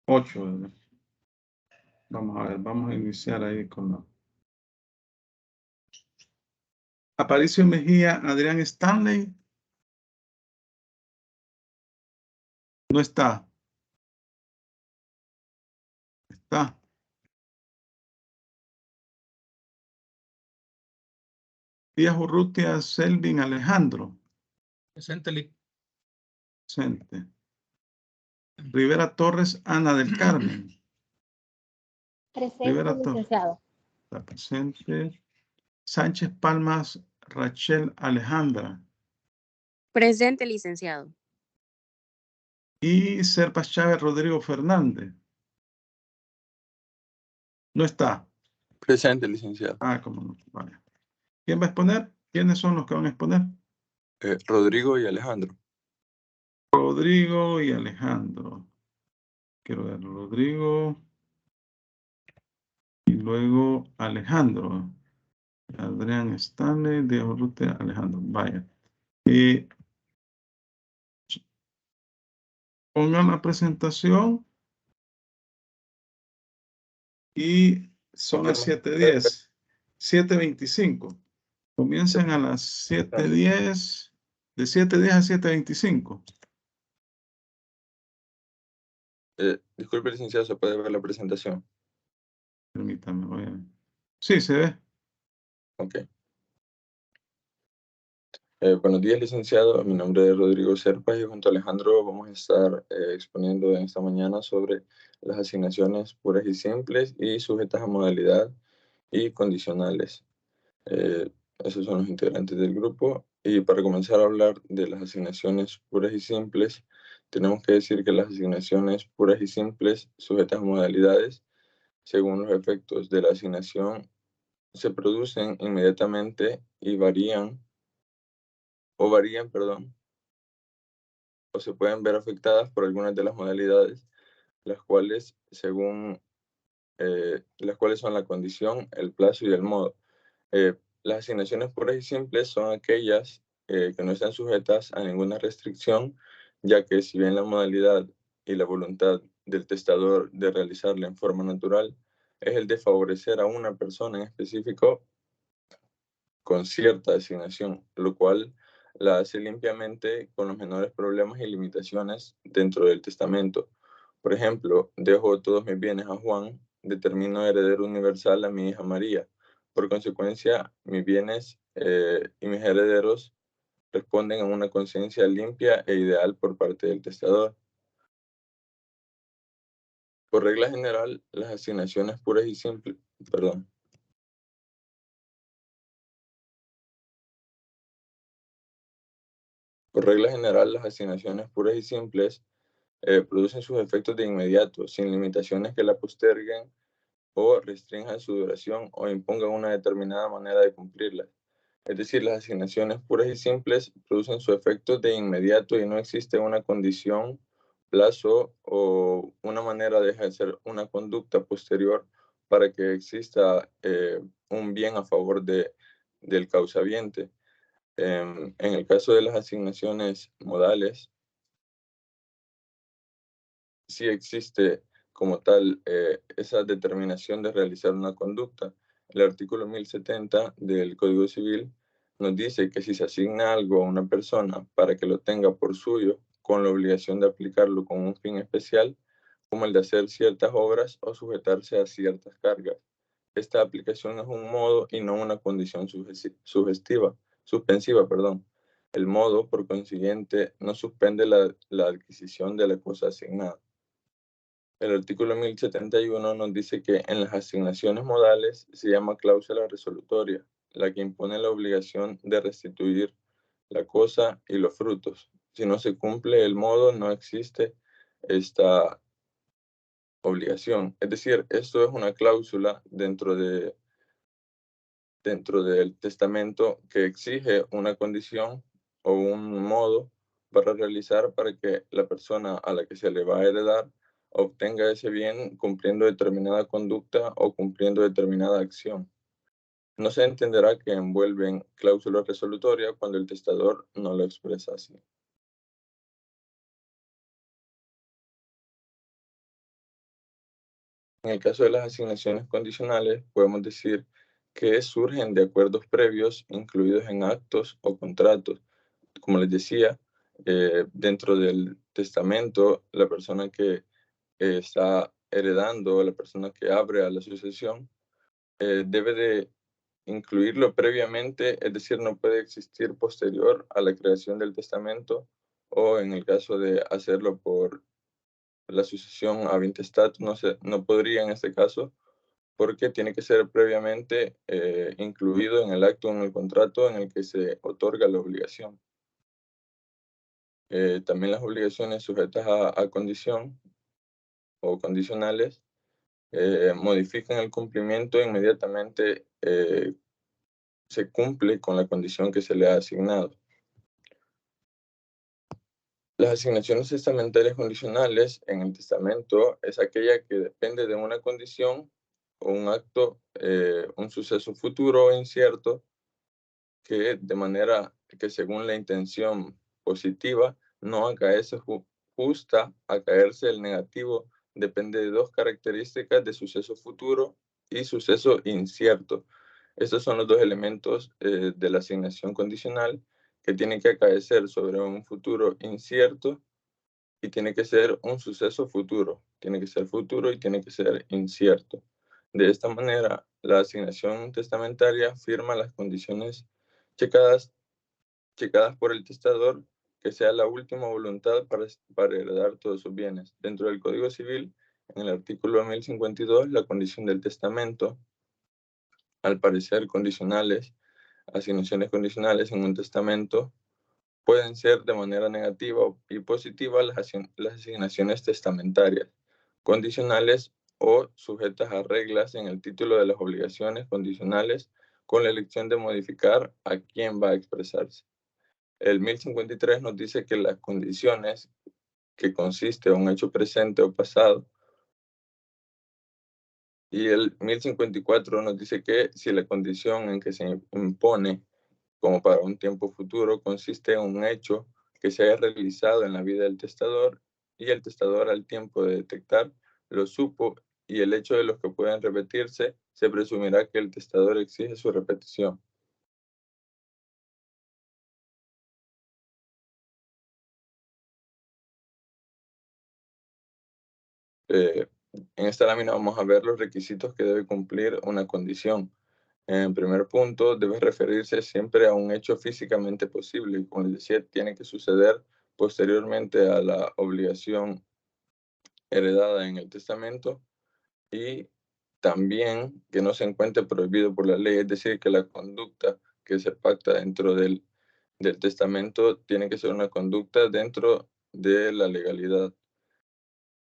8, ¿verdad? Vamos a ver, vamos a iniciar ahí con la... Aparicio Mejía, Adrián Stanley. No está. Está. Díaz Urrutia, Selvin Alejandro. Presente. Presente. Rivera Torres, Ana del Carmen. Presente, Rivera Torres. licenciado. Está presente. Sánchez Palmas, Rachel Alejandra. Presente, licenciado. Y Serpas Chávez, Rodrigo Fernández. No está. Presente, licenciado. Ah, cómo no. Vale. ¿Quién va a exponer? ¿Quiénes son los que van a exponer? Rodrigo y Alejandro. Rodrigo y Alejandro. Quiero ver, Rodrigo. Y luego Alejandro. Adrián Stanley, Diego Rute, Alejandro. Vaya. Pongan la presentación. Y son las 7:10. 7:25. Comienzan a las 7:10. De 7:10 a 7:25. Disculpe, licenciado, ¿se puede ver la presentación? Permítame, voy a ver. Sí, se ve. Ok. Buenos días, licenciado. Mi nombre es Rodrigo Serpas y junto a Alejandro vamos a estar exponiendo en esta mañana sobre las asignaciones puras y simples y sujetas a modalidad y condicionales. Esos son los integrantes del grupo. Y para comenzar a hablar de las asignaciones puras y simples, tenemos que decir que las asignaciones puras y simples sujetas a modalidades, según los efectos de la asignación, se producen inmediatamente y varían, o se pueden ver afectadas por algunas de las modalidades, las cuales son la condición, el plazo y el modo. Las asignaciones puras y simples son aquellas que no están sujetas a ninguna restricción, ya que si bien la modalidad y la voluntad del testador de realizarla en forma natural es el de favorecer a una persona en específico con cierta asignación, lo cual la hace limpiamente con los menores problemas y limitaciones dentro del testamento. Por ejemplo, dejo todos mis bienes a Juan, determino heredero universal a mi hija María. Por consecuencia, mis bienes y mis herederos responden a una conciencia limpia e ideal por parte del testador. Por regla general, las asignaciones puras y simples, Por regla general, las asignaciones puras y simples producen sus efectos de inmediato, sin limitaciones que la posterguen o restrinjan su duración o impongan una determinada manera de cumplirlas. Es decir, las asignaciones puras y simples producen su efecto de inmediato y no existe una condición, plazo o una manera de ejercer una conducta posterior para que exista un bien a favor del causaviente. En el caso de las asignaciones modales, sí existe como tal esa determinación de realizar una conducta. El artículo 1070 del Código Civil nos dice que si se asigna algo a una persona para que lo tenga por suyo, con la obligación de aplicarlo con un fin especial, como el de hacer ciertas obras o sujetarse a ciertas cargas. Esta aplicación es un modo y no una condición suspensiva. El modo, por consiguiente, no suspende la adquisición de la cosa asignada. El artículo 1071 nos dice que en las asignaciones modales se llama cláusula resolutoria, la que impone la obligación de restituir la cosa y los frutos. Si no se cumple el modo, no existe esta obligación. Es decir, esto es una cláusula dentro del testamento que exige una condición o un modo para realizar para que la persona a la que se le va a heredar obtenga ese bien cumpliendo determinada conducta o cumpliendo determinada acción. No se entenderá que envuelven cláusula resolutoria cuando el testador no lo expresa así. En el caso de las asignaciones condicionales, podemos decir que surgen de acuerdos previos incluidos en actos o contratos. Como les decía, dentro del testamento, la persona que está heredando, la persona que abre a la sucesión, debe de incluirlo previamente, es decir, no puede existir posterior a la creación del testamento, o en el caso de hacerlo por la sucesión a intestat, no podría en este caso, porque tiene que ser previamente incluido en el acto o en el contrato en el que se otorga la obligación. También las obligaciones sujetas a condición o condicionales modifican el cumplimiento inmediatamente se cumple con la condición que se le ha asignado. Las asignaciones testamentarias condicionales en el testamento es aquella que depende de una condición o un acto, un suceso futuro o incierto, que de manera que según la intención positiva no acaece justa, acaerse el negativo, depende de dos características de suceso futuro y suceso incierto. Estos son los dos elementos de la asignación condicional que tienen que acaecer sobre un futuro incierto y tiene que ser un suceso futuro. Tiene que ser futuro y tiene que ser incierto. De esta manera, la asignación testamentaria firma las condiciones checadas por el testador, que sea la última voluntad para heredar todos sus bienes. Dentro del Código Civil, en el artículo 1052, la condición del testamento, al parecer condicionales, asignaciones condicionales en un testamento, pueden ser de manera negativa y positiva las asignaciones testamentarias, condicionales o sujetas a reglas en el título de las obligaciones condicionales, con la elección de modificar a quién va a expresarse. El 1053 nos dice que las condiciones, que consiste en un hecho presente o pasado, y el 1054 nos dice que si la condición en que se impone como para un tiempo futuro consiste en un hecho que se haya realizado en la vida del testador y el testador al tiempo de detectar lo supo, y el hecho de los que pueden repetirse, se presumirá que el testador exige su repetición. En esta lámina vamos a ver los requisitos que debe cumplir una condición. En primer punto, debe referirse siempre a un hecho físicamente posible. Como les decía, tiene que suceder posteriormente a la obligación heredada en el testamento, y también que no se encuentre prohibido por la ley, es decir, que la conducta que se pacta dentro del testamento tiene que ser una conducta dentro de la legalidad.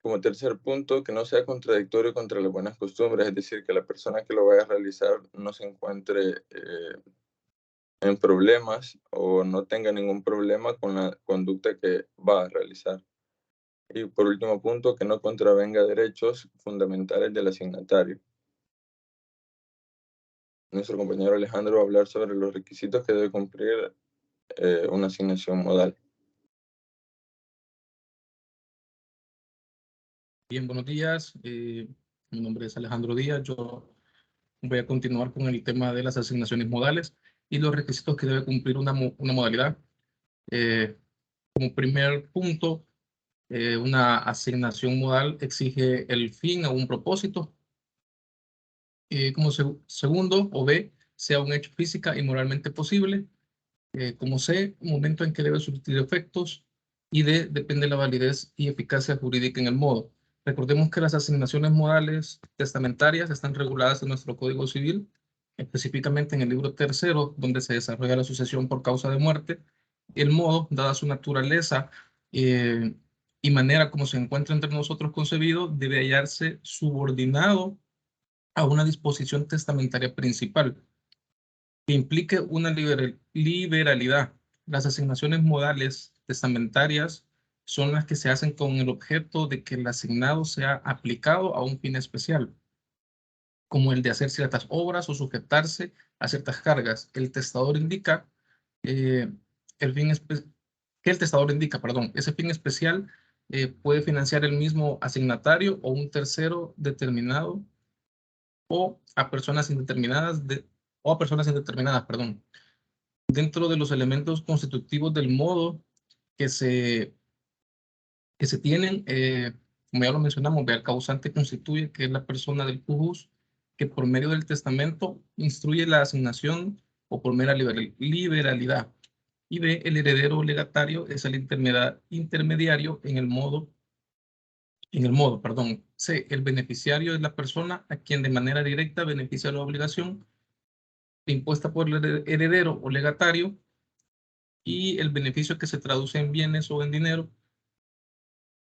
Como tercer punto, que no sea contradictorio contra las buenas costumbres, es decir, que la persona que lo vaya a realizar no se encuentre en problemas o no tenga ningún problema con la conducta que va a realizar. Y por último punto, que no contravenga derechos fundamentales del asignatario. Nuestro compañero Alejandro va a hablar sobre los requisitos que debe cumplir una asignación modal. Bien, buenos días. Mi nombre es Alejandro Díaz. Yo voy a continuar con el tema de las asignaciones modales y los requisitos que debe cumplir una modalidad. Como primer punto, una asignación modal exige el fin o un propósito. Como segundo, o B, sea un hecho física y moralmente posible. Como C, un momento en que debe surtir efectos. Y D, depende de la validez y eficacia jurídica en el modo. Recordemos que las asignaciones modales testamentarias están reguladas en nuestro Código Civil, específicamente en el libro tercero, donde se desarrolla la sucesión por causa de muerte. El modo, dada su naturaleza y manera como se encuentra entre nosotros concebido, debe hallarse subordinado a una disposición testamentaria principal que implique una liberalidad. Las asignaciones modales testamentarias son las que se hacen con el objeto de que el asignado sea aplicado a un fin especial, como el de hacer ciertas obras o sujetarse a ciertas cargas. El testador indica ese fin especial puede financiar el mismo asignatario o un tercero determinado o a personas indeterminadas, dentro de los elementos constitutivos del modo que se tienen, como ya lo mencionamos, el causante constituye que es la persona del cujus que por medio del testamento instruye la asignación o por mera liberalidad. Y B, el heredero legatario es el intermediario en el modo. C, el beneficiario es la persona a quien de manera directa beneficia la obligación impuesta por el heredero o legatario y el beneficio que se traduce en bienes o en dinero.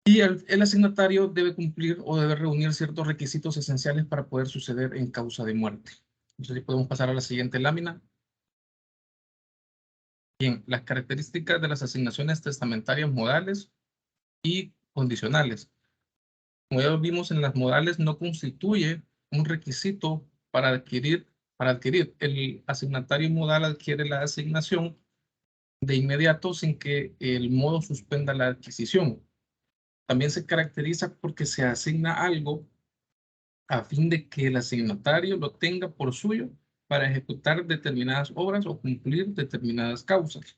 Y el asignatario debe cumplir o debe reunir ciertos requisitos esenciales para poder suceder en causa de muerte. Entonces podemos pasar a la siguiente lámina. Bien, las características de las asignaciones testamentarias modales y condicionales. Como ya vimos en las modales, no constituye un requisito para adquirir. El asignatario modal adquiere la asignación de inmediato sin que el modo suspenda la adquisición. También se caracteriza porque se asigna algo a fin de que el asignatario lo tenga por suyo para ejecutar determinadas obras o cumplir determinadas cargas.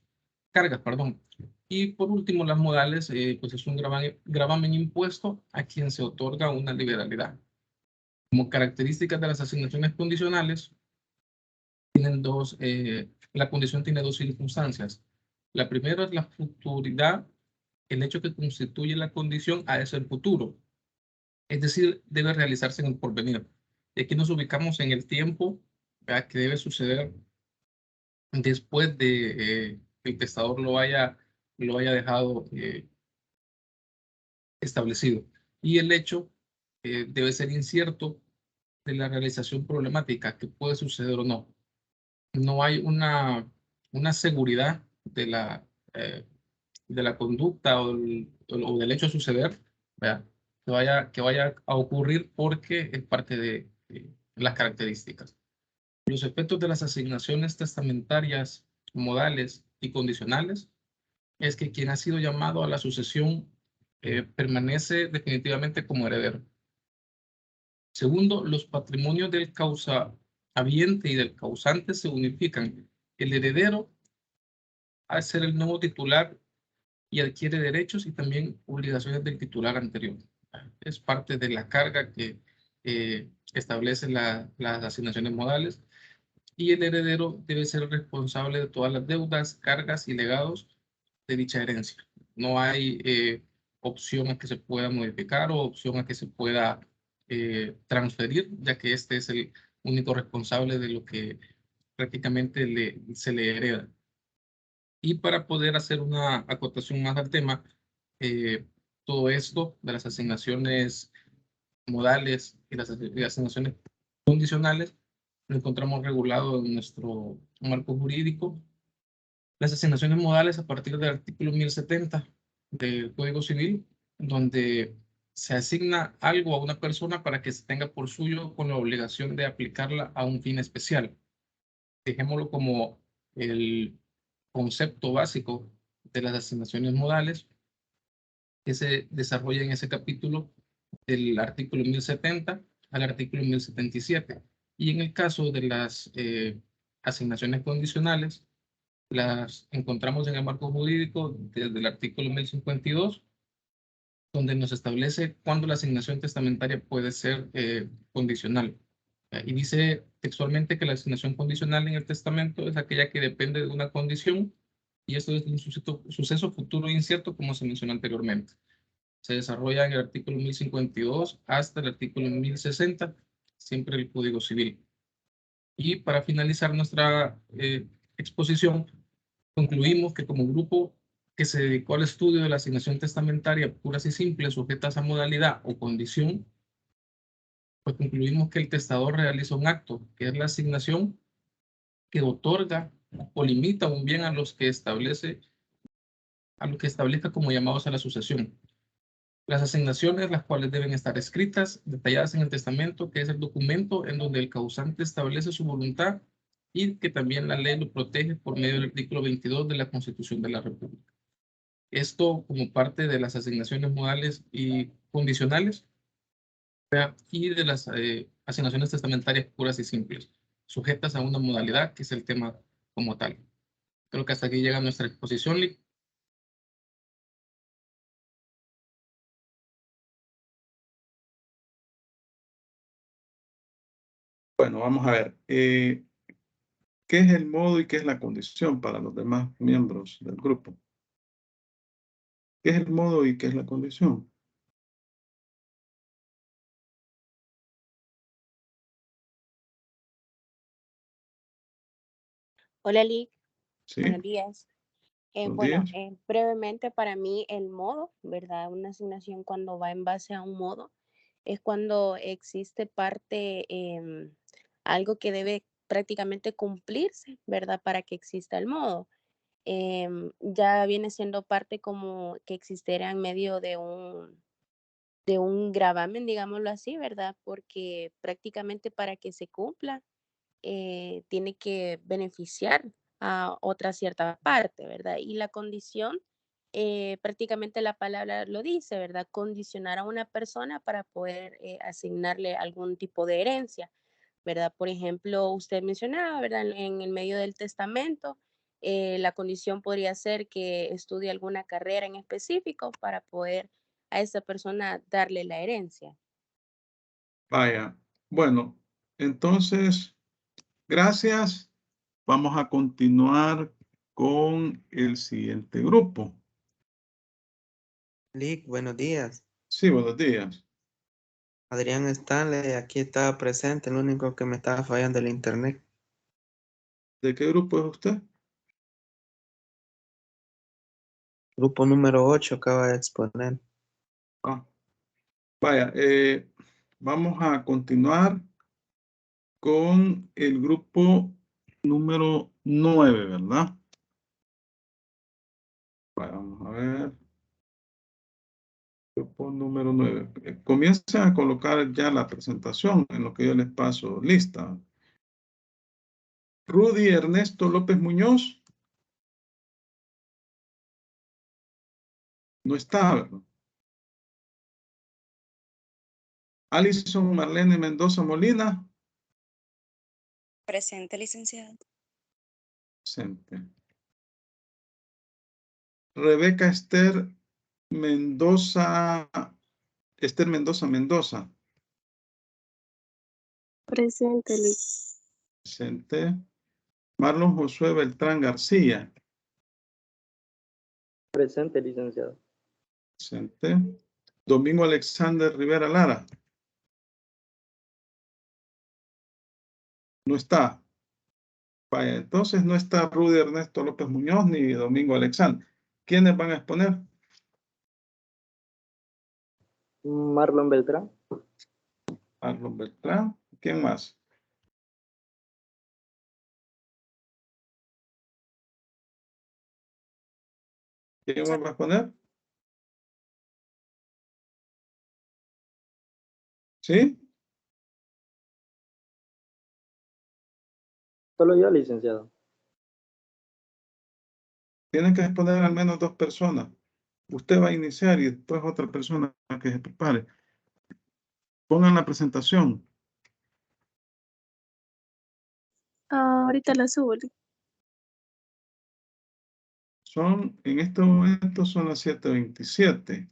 Y por último, las modales, pues es un gravamen impuesto a quien se otorga una liberalidad. Como características de las asignaciones condicionales, la condición tiene dos circunstancias. La primera es la futuridad. El hecho que constituye la condición ha de ser futuro. Es decir, debe realizarse en el porvenir. Y aquí nos ubicamos en el tiempo, ¿verdad?, que debe suceder después de que el testador lo haya dejado establecido. Y el hecho debe ser incierto de la realización problemática, que puede suceder o no. No hay una seguridad de la conducta o del hecho a suceder, ¿verdad?, que vaya a ocurrir porque es parte de las características. Los efectos de las asignaciones testamentarias modales y condicionales es que quien ha sido llamado a la sucesión permanece definitivamente como heredero. Segundo, los patrimonios del causahabiente y del causante se unifican. El heredero al ser el nuevo titular y adquiere derechos y también obligaciones del titular anterior. Es parte de la carga que establece las asignaciones modales, y el heredero debe ser responsable de todas las deudas, cargas y legados de dicha herencia. No hay opción a que se pueda modificar o opción a que se pueda transferir, ya que este es el único responsable de lo que prácticamente se le hereda. Y para poder hacer una acotación más al tema, todo esto de las asignaciones modales y las asignaciones condicionales lo encontramos regulado en nuestro marco jurídico. Las asignaciones modales a partir del artículo 1070 del Código Civil, donde se asigna algo a una persona para que se tenga por suyo con la obligación de aplicarla a un fin especial. Dejémoslo como el concepto básico de las asignaciones modales que se desarrolla en ese capítulo del artículo 1070 al artículo 1077. Y en el caso de las asignaciones condicionales, las encontramos en el marco jurídico desde el artículo 1052, donde nos establece cuándo la asignación testamentaria puede ser condicional. Y dice textualmente que la asignación condicional en el testamento es aquella que depende de una condición, y esto es un suceso futuro incierto, como se mencionó anteriormente. Se desarrolla en el artículo 1052 hasta el artículo 1060, siempre el Código Civil. Y para finalizar nuestra exposición, concluimos que como grupo que se dedicó al estudio de la asignación testamentaria puras y simples sujetas a modalidad o condición, pues concluimos que el testador realiza un acto, que es la asignación que otorga o limita un bien a los que establece a lo que establezca como llamados a la sucesión. Las asignaciones, las cuales deben estar escritas, detalladas en el testamento, que es el documento en donde el causante establece su voluntad y que también la ley lo protege por medio del artículo 22 de la Constitución de la República. Esto como parte de las asignaciones modales y condicionales, ¿verdad? Y de las asignaciones testamentarias puras y simples, sujetas a una modalidad que es el tema como tal. Creo que hasta aquí llega nuestra exposición, Lick. Bueno, vamos a ver. ¿Qué es el modo y qué es la condición para los demás miembros del grupo? ¿Qué es el modo y qué es la condición? Hola, Lick. Sí, Buenos días. buenos Bueno, días. brevemente para mí el modo, ¿verdad? Una asignación cuando va en base a un modo es cuando existe parte, algo que debe prácticamente cumplirse, ¿verdad? Para que exista el modo. Ya viene siendo parte como que existiera en medio de un gravamen, digámoslo así, ¿verdad? Porque prácticamente para que se cumpla tiene que beneficiar a otra cierta parte, ¿verdad? Y la condición, prácticamente la palabra lo dice, ¿verdad? Condicionar a una persona para poder asignarle algún tipo de herencia, ¿verdad? Por ejemplo, usted mencionaba, ¿verdad? En el medio del testamento, la condición podría ser que estudie alguna carrera en específico para poder a esa persona darle la herencia. Vaya. Bueno, entonces, gracias. Vamos a continuar con el siguiente grupo. Lick, buenos días. Sí, buenos días. Adrián Stanley, aquí estaba presente, el único que me estaba fallando el internet. ¿De qué grupo es usted? Grupo número 8 acaba de exponer. Ah, vaya, vamos a continuar con el grupo número 9, ¿verdad? Vaya, vamos a ver. Grupo número 9. Comiencen a colocar ya la presentación en lo que yo les paso lista. Rudy Ernesto López Muñoz. No está, ¿verdad? Alison Marlene Mendoza Molina. Presente, licenciado. Presente. Rebeca Esther Mendoza. Esther Mendoza Mendoza. Presente, Liz. Presente. Marlon Josué Beltrán García. Presente, licenciado. Presente. Domingo Alexander Rivera Lara. No está. Vaya, entonces no está Rudy Ernesto López Muñoz ni Domingo Alexander. ¿Quiénes van a exponer? Marlon Beltrán. Marlon Beltrán. ¿Quién más? ¿Quién más va a exponer? ¿Sí? Solo yo, licenciado. Tienen que exponer al menos 2 personas. Usted va a iniciar y después otra persona que se prepare. Pongan la presentación. Ahorita la subo, Liz. En este momento son las 7:27.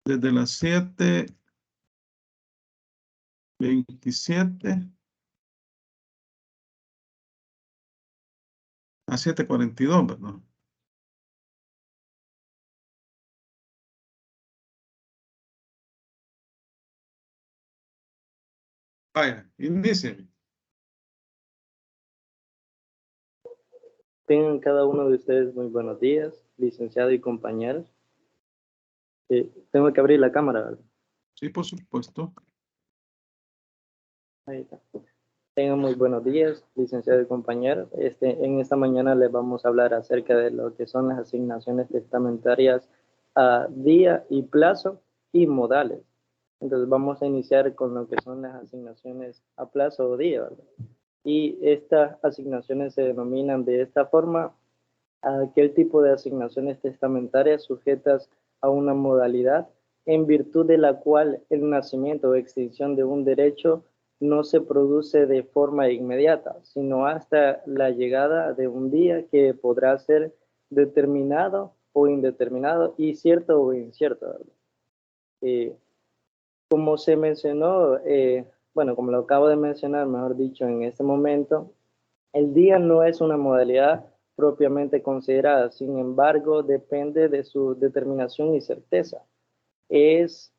Desde las 7:27 a 7:42, ¿verdad? Vaya, indíceme. Tengan cada uno de ustedes muy buenos días, licenciado y compañeros. Tengo que abrir la cámara, ¿verdad? Sí, por supuesto. Ahí está. Tengan muy buenos días, licenciado y compañeros. En esta mañana les vamos a hablar acerca de lo que son las asignaciones testamentarias a día y plazo y modales. Entonces vamos a iniciar con lo que son las asignaciones a plazo o día, ¿verdad? Y estas asignaciones se denominan de esta forma: aquel tipo de asignaciones testamentarias sujetas a una modalidad en virtud de la cual el nacimiento o extinción de un derecho no se produce de forma inmediata, sino hasta la llegada de un día que podrá ser determinado o indeterminado y cierto o incierto, ¿verdad? Como se mencionó, bueno, como lo acabo de mencionar, mejor dicho, en este momento, el día no es una modalidad propiamente considerada, sin embargo, depende de su determinación y certeza. Es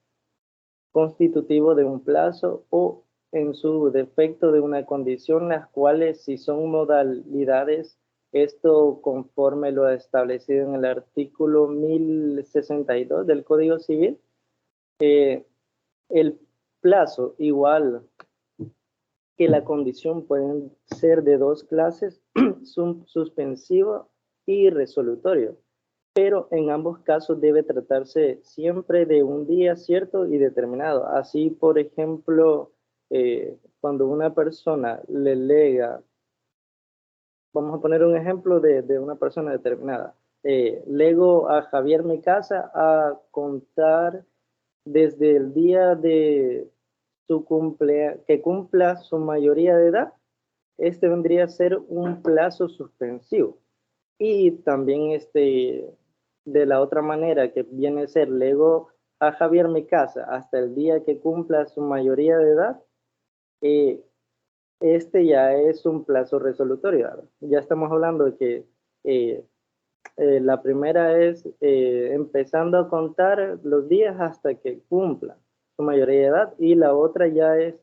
constitutivo de un plazo o, en su defecto, de una condición, las cuales, si son modalidades, esto conforme lo establecido en el artículo 1062 del Código Civil, el plazo igual que la condición pueden ser de dos clases, suspensivo y resolutorio, pero en ambos casos debe tratarse siempre de un día cierto y determinado. Así, por ejemplo, cuando una persona le lega, vamos a poner un ejemplo de una persona determinada, lego a Javier mi casa a contar desde el día de que cumpla su mayoría de edad. Este vendría a ser un plazo suspensivo. Y también de la otra manera, que viene a ser lego a Javier mi casa hasta el día que cumpla su mayoría de edad, ya es un plazo resolutorio, ¿verdad? Ya estamos hablando de que la primera es empezando a contar los días hasta que cumpla su mayoría de edad, y la otra ya es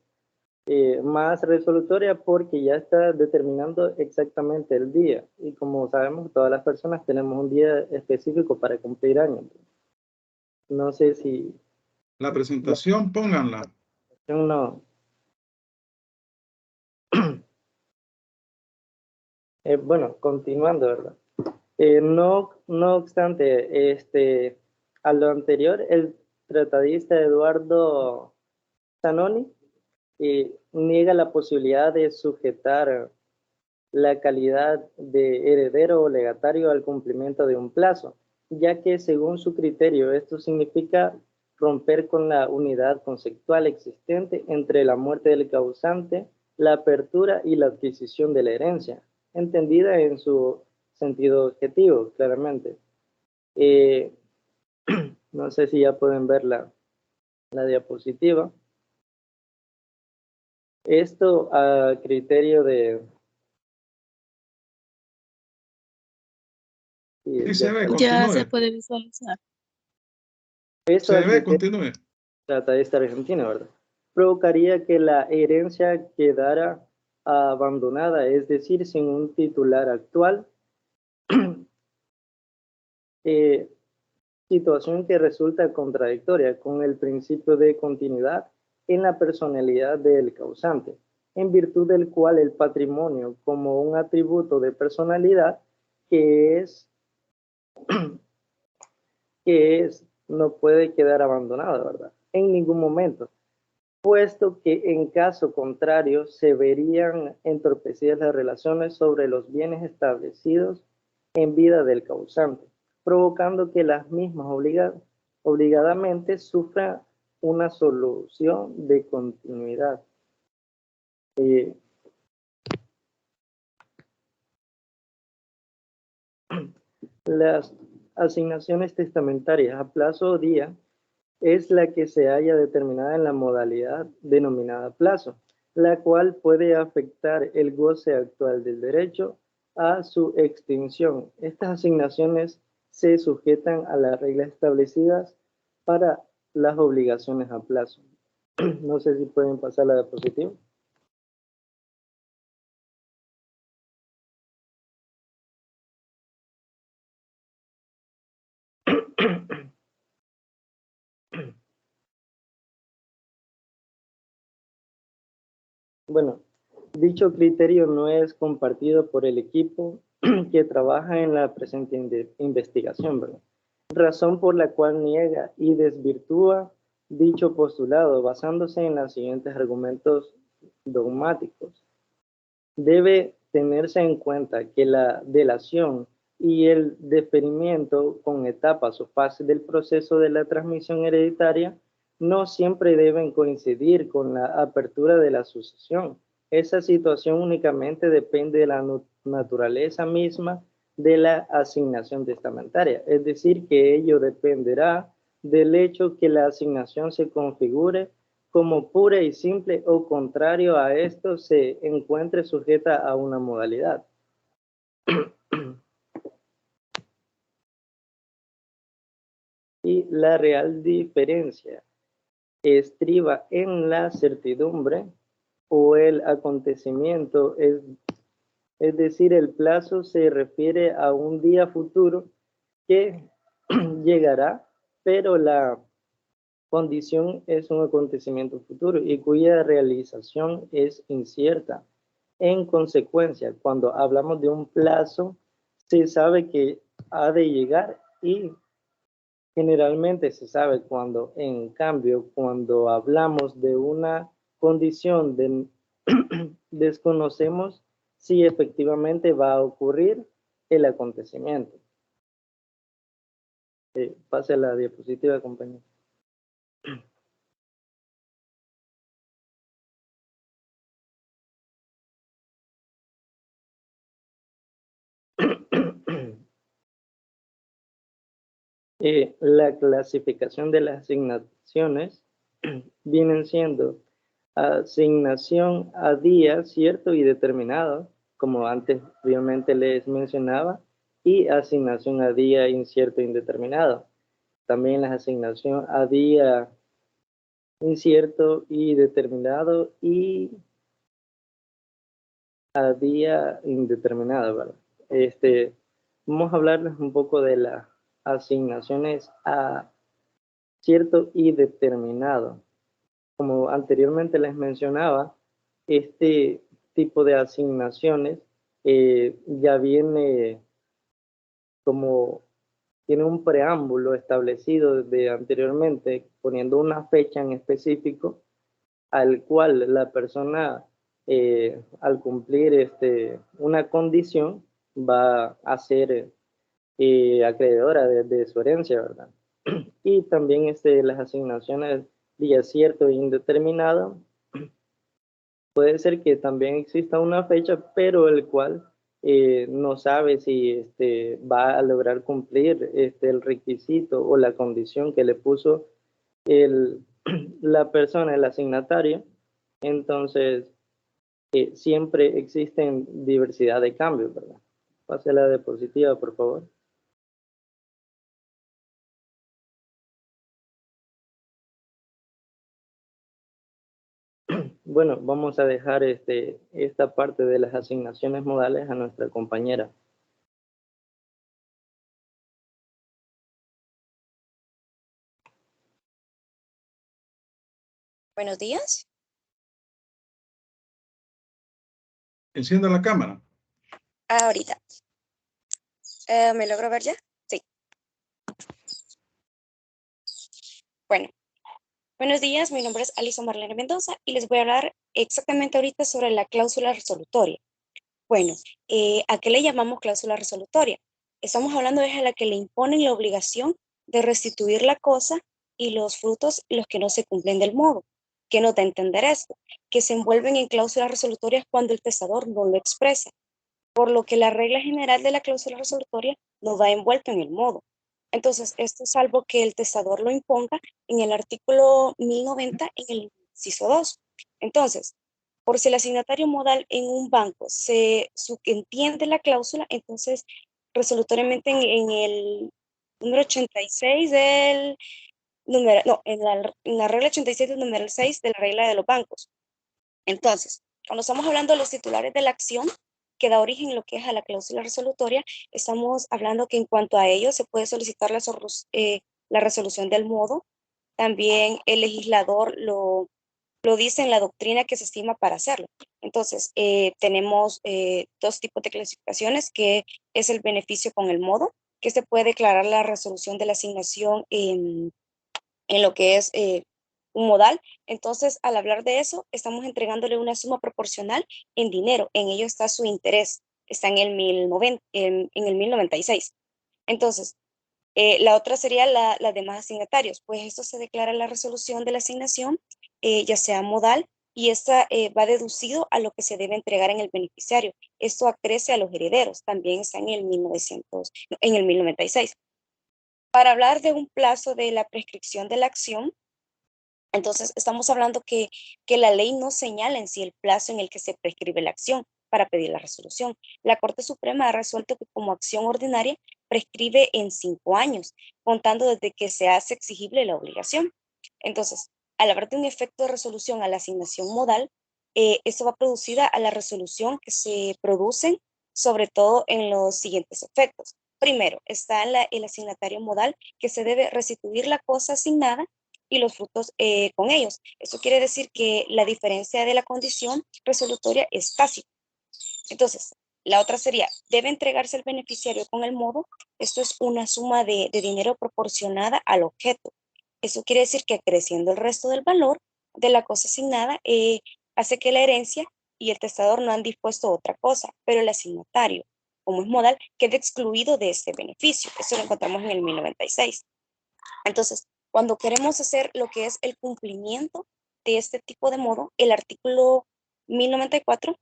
más resolutoria porque ya está determinando exactamente el día. Y como sabemos, todas las personas tenemos un día específico para cumplir años. No sé si... La presentación, pónganla. No. Bueno, continuando, ¿verdad? No obstante, a lo anterior, el tratadista Eduardo Zanoni niega la posibilidad de sujetar la calidad de heredero o legatario al cumplimiento de un plazo, ya que según su criterio esto significa romper con la unidad conceptual existente entre la muerte del causante, la apertura y la adquisición de la herencia, entendida en su sentido objetivo, claramente. No sé si ya pueden ver la diapositiva. Esto a criterio de... Sí, se ve, Ya continúe. se puede visualizar. Eso Se ve, continúe. tratadista argentino, ¿verdad? Provocaría que la herencia quedara abandonada, es decir, sin un titular actual, situación que resulta contradictoria con el principio de continuidad en la personalidad del causante, en virtud del cual el patrimonio, como un atributo de personalidad que no puede quedar abandonado, ¿verdad? En ningún momento, puesto que en caso contrario se verían entorpecidas las relaciones sobre los bienes establecidos en vida del causante, provocando que las mismas obligadamente sufran una solución de continuidad. Las asignaciones testamentarias a plazo o día es la que se haya determinada en la modalidad denominada plazo, la cual puede afectar el goce actual del derecho a su extinción. Estas asignaciones se sujetan a las reglas establecidas para las obligaciones a plazo. No sé si pueden pasar la diapositiva. Bueno, Dicho criterio no es compartido por el equipo que trabaja en la presente investigación, ¿verdad? Razón por la cual niega y desvirtúa dicho postulado basándose en los siguientes argumentos dogmáticos. Debe tenerse en cuenta que la delación y el deferimiento con etapas o fases del proceso de la transmisión hereditaria no siempre deben coincidir con la apertura de la sucesión. Esa situación únicamente depende de la naturaleza misma de la asignación testamentaria, es decir, que ello dependerá del hecho que la asignación se configure como pura y simple o contrario a esto se encuentre sujeta a una modalidad. Y la real diferencia estriba en la certidumbre o el acontecimiento, es decir, el plazo se refiere a un día futuro que llegará, pero la condición es un acontecimiento futuro y cuya realización es incierta. En consecuencia, cuando hablamos de un plazo, se sabe que ha de llegar y generalmente se sabe cuando, en cambio, cuando hablamos de una condición desconocemos si efectivamente va a ocurrir el acontecimiento. Pase a la diapositiva, compañero. La clasificación de las asignaciones vienen siendo asignación a día cierto y determinado, como anteriormente les mencionaba, y asignación a día incierto e indeterminado. También la asignación a día incierto y determinado y a día indeterminado, ¿verdad? Vamos a hablarles un poco de las asignaciones a cierto y determinado. Como anteriormente les mencionaba, este tipo de asignaciones ya viene como, tiene un preámbulo establecido desde anteriormente, poniendo una fecha en específico al cual la persona, al cumplir una condición, va a ser acreedora de su herencia, ¿verdad? Y también las asignaciones de cierto e indeterminado, puede ser que también exista una fecha, pero el cual no sabe si va a lograr cumplir el requisito o la condición que le puso la persona, el asignatario. Entonces, siempre existen diversidad de cambios, ¿verdad? Pase la diapositiva, por favor. Bueno, vamos a dejar esta parte de las asignaciones modales a nuestra compañera. Buenos días. Encienda la cámara. Ahorita. ¿Me logro ver ya? Sí. Bueno. Buenos días, mi nombre es Alison Marlene Mendoza y les voy a hablar exactamente ahorita sobre la cláusula resolutoria. Bueno, ¿a qué le llamamos cláusula resolutoria? Estamos hablando de a la que le imponen la obligación de restituir la cosa y los frutos los que no se cumplen del modo. ¿Qué nos da a entender esto? Que se envuelven en cláusulas resolutorias cuando el testador no lo expresa, por lo que la regla general de la cláusula resolutoria no va envuelto en el modo. Entonces, esto es salvo que el testador lo imponga en el artículo 1090 en el inciso 2. Entonces, por si el asignatario modal en un banco se subentiende la cláusula, entonces resolutoriamente en el número 86 del número, no, en la regla 86 del número 6 de la regla de los bancos. Entonces, cuando estamos hablando de los titulares de la acción que da origen a lo que es a la cláusula resolutoria, estamos hablando que en cuanto a ello se puede solicitar la resolución del modo. También el legislador lo lo dice en la doctrina que se estima para hacerlo. Entonces, tenemos dos tipos de clasificaciones, que es el beneficio con el modo, que se puede declarar la resolución de la asignación en lo que es un modal. Entonces, al hablar de eso, estamos entregándole una suma proporcional en dinero. En ello está su interés. Está en el 1096. Entonces, la otra sería la demás asignatarios. Pues esto se declara la resolución de la asignación, ya sea modal, y esta va deducido a lo que se debe entregar en el beneficiario. Esto acrece a los herederos. También está en el 1096. Para hablar de un plazo de la prescripción de la acción, entonces estamos hablando que la ley no señala en sí el plazo en el que se prescribe la acción para pedir la resolución. La Corte Suprema ha resuelto que como acción ordinaria prescribe en 5 años, contando desde que se hace exigible la obligación. Entonces, al hablar de un efecto de resolución a la asignación modal, esto va producida a la resolución que se producen sobre todo en los siguientes efectos. Primero, está el asignatario modal, que se debe restituir la cosa asignada y los frutos con ellos. Eso quiere decir que la diferencia de la condición resolutoria es tácita. Entonces, la otra sería, debe entregarse el beneficiario con el modo. Esto es una suma de dinero proporcionada al objeto. Eso quiere decir que creciendo el resto del valor de la cosa asignada, hace que la herencia y el testador no han dispuesto otra cosa, pero el asignatario, como es modal, queda excluido de este beneficio. Eso lo encontramos en el 1096. Entonces, cuando queremos hacer lo que es el cumplimiento de este tipo de modo, el artículo 1094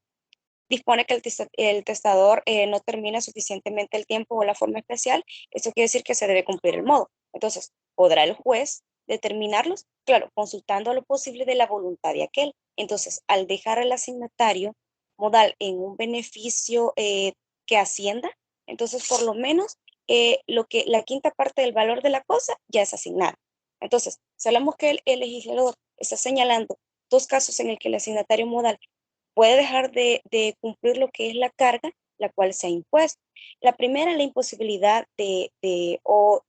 dispone que el testador no termina suficientemente el tiempo o la forma especial. Eso quiere decir que se debe cumplir el modo. Entonces, ¿podrá el juez determinarlos? Claro, consultando lo posible de la voluntad de aquel. Entonces, al dejar el asignatario modal en un beneficio que ascienda, entonces por lo menos la quinta parte del valor de la cosa ya es asignada. Entonces, si hablamos que el legislador está señalando dos casos en el que el asignatario modal puede dejar de cumplir lo que es la carga, la cual se ha impuesto. La primera, la imposibilidad o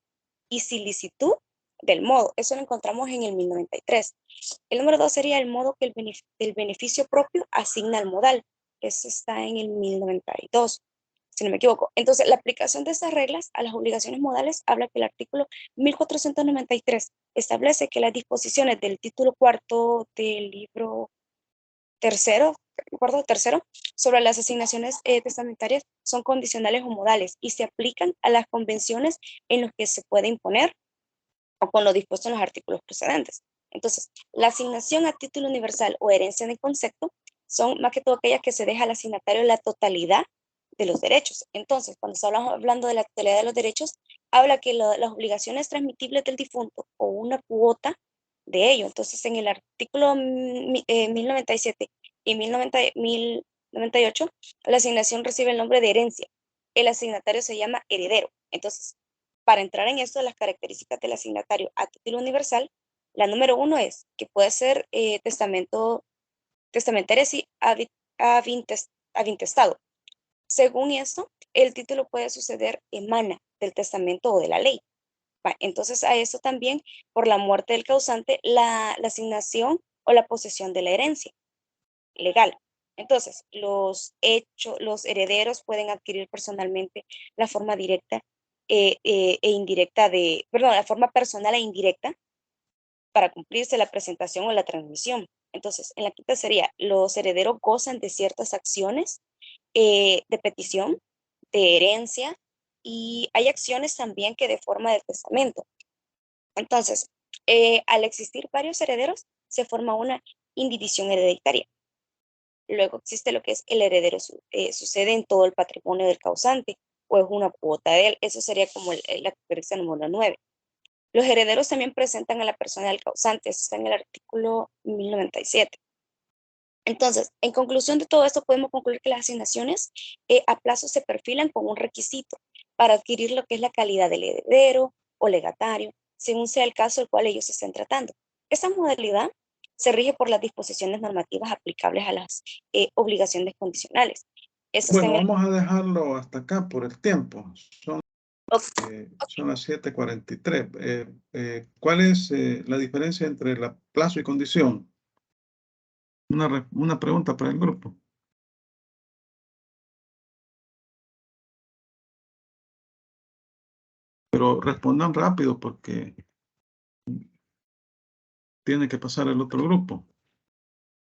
isilicitud del modo. Eso lo encontramos en el 1093. El número 2 sería el modo que el beneficio propio asigna al modal. Eso está en el 1092, si no me equivoco. Entonces, la aplicación de estas reglas a las obligaciones modales habla que el artículo 1493 establece que las disposiciones del título cuarto del libro tercero sobre las asignaciones testamentarias son condicionales o modales y se aplican a las convenciones en las que se puede imponer o con lo dispuesto en los artículos precedentes. Entonces, la asignación a título universal o herencia de concepto son más que todo aquellas que se deja al asignatario la totalidad de los derechos. Entonces, cuando estamos hablando de la totalidad de los derechos, habla que las obligaciones transmitibles del difunto o una cuota de ello. Entonces, en el artículo 1097 y 1098, la asignación recibe el nombre de herencia. El asignatario se llama heredero. Entonces, para entrar en esto de las características del asignatario a título universal, la número 1 es que puede ser testamentario y avintestado. Según esto, el título puede suceder emana del testamento o de la ley. Entonces, a eso también, por la muerte del causante, la asignación o la posesión de la herencia legal. Entonces, los herederos pueden adquirir personalmente la forma directa e indirecta la forma personal e indirecta para cumplirse la presentación o la transmisión. Entonces, en la quinta sería, los herederos gozan de ciertas acciones de petición, de herencia, y hay acciones también que de forma de testamento. Entonces, al existir varios herederos, se forma una indivisión hereditaria. Luego existe lo que es el heredero, sucede en todo el patrimonio del causante, o es una cuota de él. Eso sería como la característica número 9. Los herederos también presentan a la persona del causante. Eso está en el artículo 1097. Entonces, en conclusión de todo esto, podemos concluir que las asignaciones a plazo se perfilan como un requisito para adquirir lo que es la calidad del heredero o legatario, según sea el caso del cual ellos estén tratando. Esta modalidad se rige por las disposiciones normativas aplicables a las obligaciones condicionales. Eso bueno, vamos a dejarlo hasta acá por el tiempo. Son las 7:43. ¿Cuál es la diferencia entre plazo y condición? Una pregunta para el grupo. Pero respondan rápido porque tiene que pasar el otro grupo.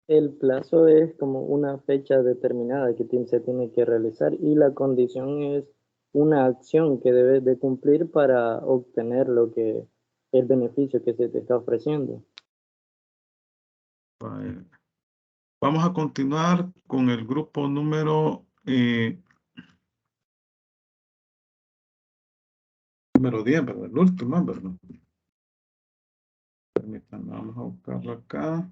El plazo es como una fecha determinada que se tiene que realizar y la condición es una acción que debes de cumplir para obtener el beneficio que se te está ofreciendo. Vaya. Vamos a continuar con el grupo número 10, ¿verdad? El último, ¿verdad? Permítanme, vamos a buscarlo acá.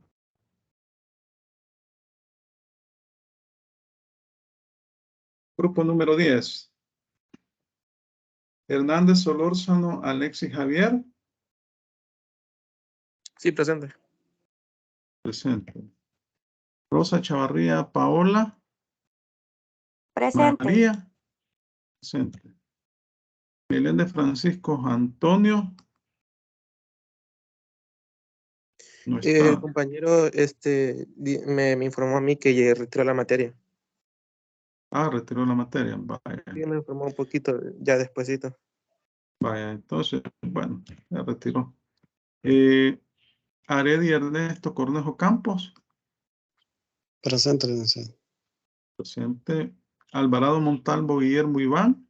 Grupo número 10. Hernández Solórzano, Alexis Javier. Sí, presente. Presente. Rosa Chavarría, Paola. Presente. María. Presente. Meléndez Francisco Antonio. No está. Compañero, me informó a mí que ya retiró la materia. Ah, retiró la materia. Vaya. Sí, me informó un poquito, ya despuesito. Vaya, entonces, bueno, ya retiró. Aredi Ernesto Cornejo Campos. Presente, licenciado. Presente. Alvarado Montalvo Guillermo Iván.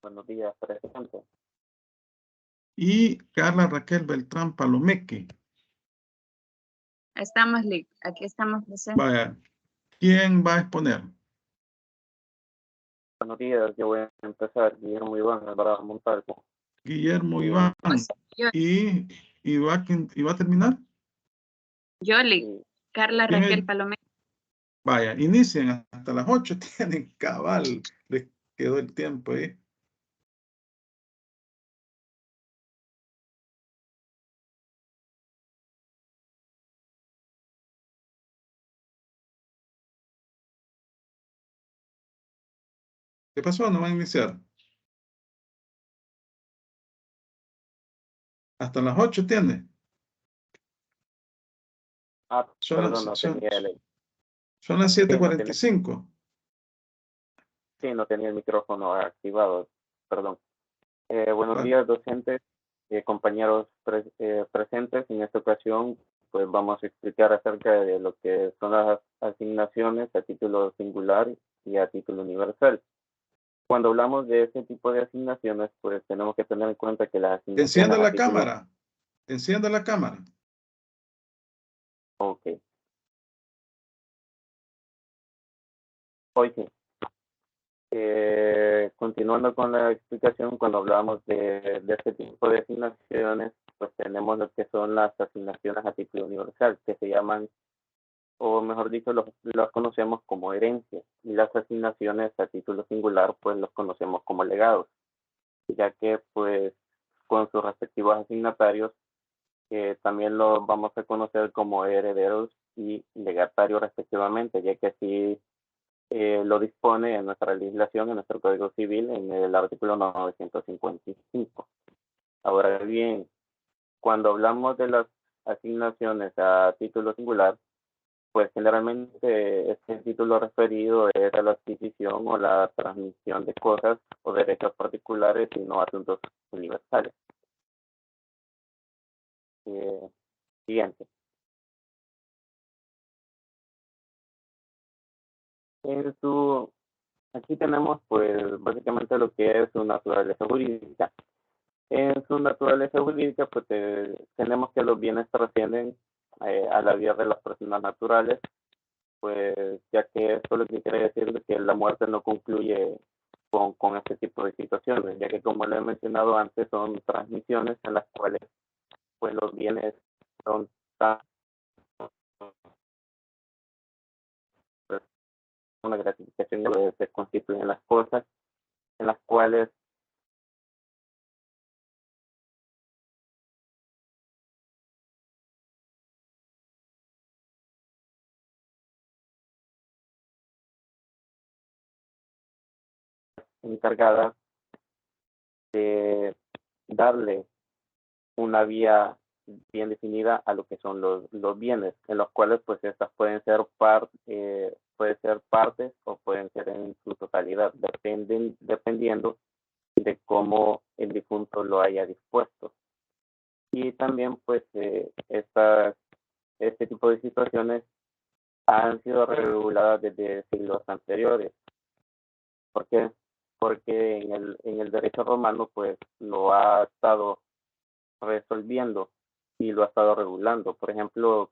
Buenos días, presente. Y Carla Raquel Beltrán Palomeque. Estamos, aquí estamos presentes. Vaya, ¿quién va a exponer? Buenos días, yo voy a empezar. Guillermo Iván, Alvarado Montalvo. Guillermo Iván. ¿Y va a terminar? Yoli, Carla ¿Quién Raquel es? Palomé. Vaya, inicien hasta las 8, tienen cabal, les quedó el tiempo ahí. ¿Qué pasó? ¿No van a iniciar? Hasta las 8 tiene. Ah, Son perdón, las, no tenía el... son las Sí, 7:45. Sí, no tenía el micrófono activado, perdón. Buenos Vale. días, docentes, compañeros presentes. En esta ocasión, pues vamos a explicar acerca de lo que son las asignaciones a título singular y a título universal. Cuando hablamos de ese tipo de asignaciones, pues tenemos que tener en cuenta que las asignaciones... Encienda la cámara. Encienda la cámara. Ok. Hoy sí. Continuando con la explicación, cuando hablamos de este tipo de asignaciones, pues tenemos lo que son las asignaciones a título universal, que se llaman, o mejor dicho, los conocemos como herencias, y las asignaciones a título singular, pues los conocemos como legados, ya que pues con sus respectivos asignatarios, también los vamos a conocer como herederos y legatarios respectivamente, ya que así lo dispone en nuestra legislación, en nuestro Código Civil, en el artículo 955. Ahora bien, cuando hablamos de las asignaciones a título singular, pues generalmente este título referido es a la adquisición o la transmisión de cosas o derechos particulares y no asuntos universales. Siguiente. Aquí tenemos pues básicamente lo que es su naturaleza jurídica. En su naturaleza jurídica, pues tenemos que los bienes trascienden a la vida de las personas naturales, pues ya que esto lo que quiere decir es que la muerte no concluye con este tipo de situaciones, ya que como le he mencionado antes, son transmisiones en las cuales pues los bienes son una gratificación de lo que se constituyen las cosas, en las cuales encargadas de darle una vía bien definida a lo que son los bienes, en los cuales pues estas pueden ser partes o pueden ser en su totalidad, dependiendo de cómo el difunto lo haya dispuesto. Y también pues este tipo de situaciones han sido reguladas desde siglos anteriores. ¿Por qué? Porque en el derecho romano pues lo ha estado resolviendo y lo ha estado regulando. Por ejemplo,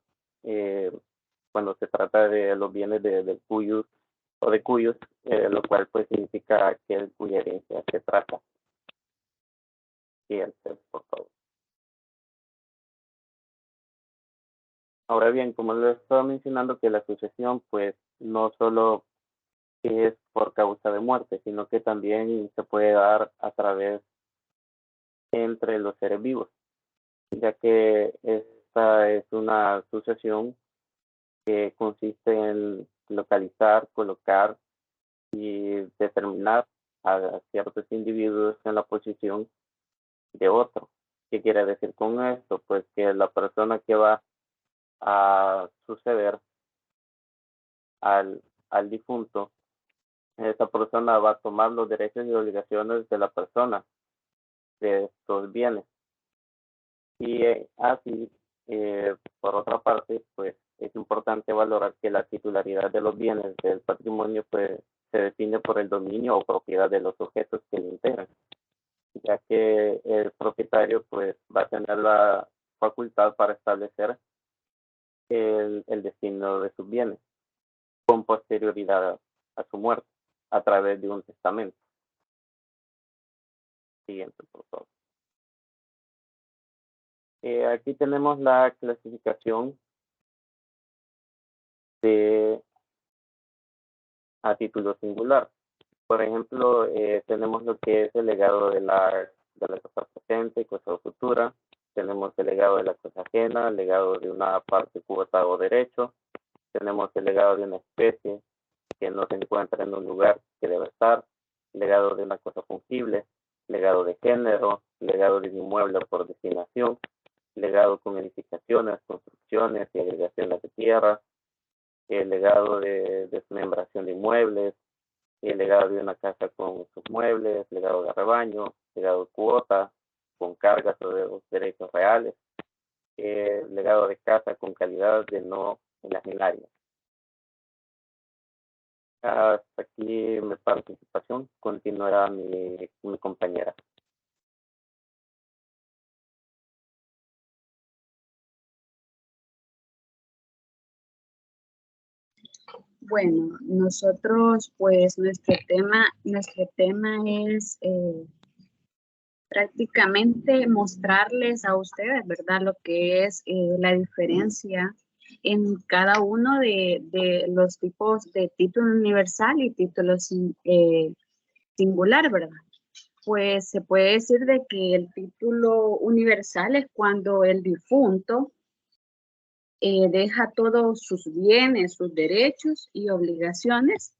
cuando se trata de los bienes de cuyos o de cuyos, lo cual pues significa aquel cuya herencia se trata. Siguiente, por favor. Ahora bien, como les estaba mencionando, que la sucesión pues no solo es por causa de muerte, sino que también se puede dar a través entre los seres vivos, ya que esta es una sucesión que consiste en localizar, colocar y determinar a ciertos individuos en la posición de otro. ¿Qué quiere decir con esto? Pues que la persona que va a suceder al difunto, esa persona va a tomar los derechos y obligaciones de la persona de estos bienes. Y así, por otra parte, pues es importante valorar que la titularidad de los bienes del patrimonio pues se define por el dominio o propiedad de los objetos que lo integran, ya que el propietario pues va a tener la facultad para establecer el destino de sus bienes con posterioridad a su muerte a través de un testamento. Siguiente, por favor. Aquí tenemos la clasificación a título singular. Por ejemplo, tenemos lo que es el legado de la cosa presente y cosa futura. Tenemos el legado de la cosa ajena, el legado de una parte, cuota o derecho. Tenemos el legado de una especie que no se encuentra en un lugar que debe estar, legado de una cosa fungible, legado de género, legado de un inmueble por destinación, legado con edificaciones, construcciones y agregaciones de tierra, el legado de desmembración de inmuebles, el legado de una casa con sus muebles, legado de rebaño, legado de cuota, con cargas o de los derechos reales, legado de casa con calidad de no enajenaria. Hasta aquí mi participación. Continuará mi compañera. Bueno, nosotros pues nuestro tema es prácticamente mostrarles a ustedes, ¿verdad? Lo que es la diferencia en cada uno de los tipos de título universal y título singular, ¿verdad? Pues se puede decir de que el título universal es cuando el difunto deja todos sus bienes, sus derechos y obligaciones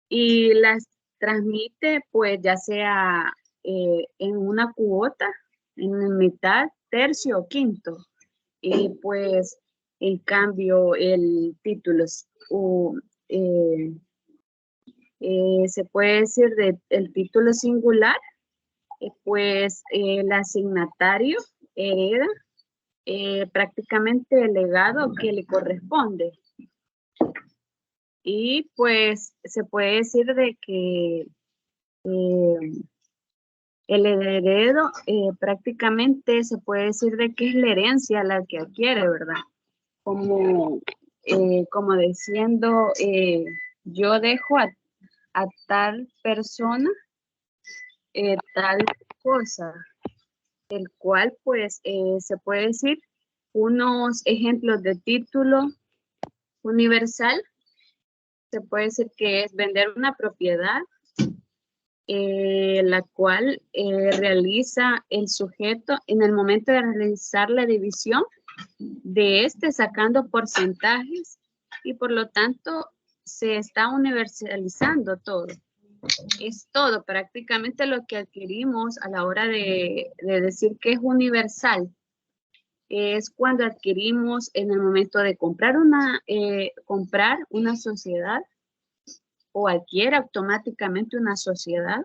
y las transmite pues ya sea en una cuota, en mitad, tercio o quinto. Y pues en cambio el título se puede decir el título singular, pues el asignatario hereda prácticamente el legado que le corresponde. Y pues se puede decir de que el heredero prácticamente se puede decir de que es la herencia la que adquiere, ¿verdad? Como diciendo, yo dejo a tal persona tal cosa, el cual pues se puede decir unos ejemplos de título universal. Se puede decir que es vender una propiedad, la cual realiza el sujeto en el momento de realizar la división de este, sacando porcentajes y por lo tanto se está universalizando todo. Es todo prácticamente lo que adquirimos a la hora de decir que es universal. es cuando adquirimos en el momento de comprar una sociedad o adquiere automáticamente una sociedad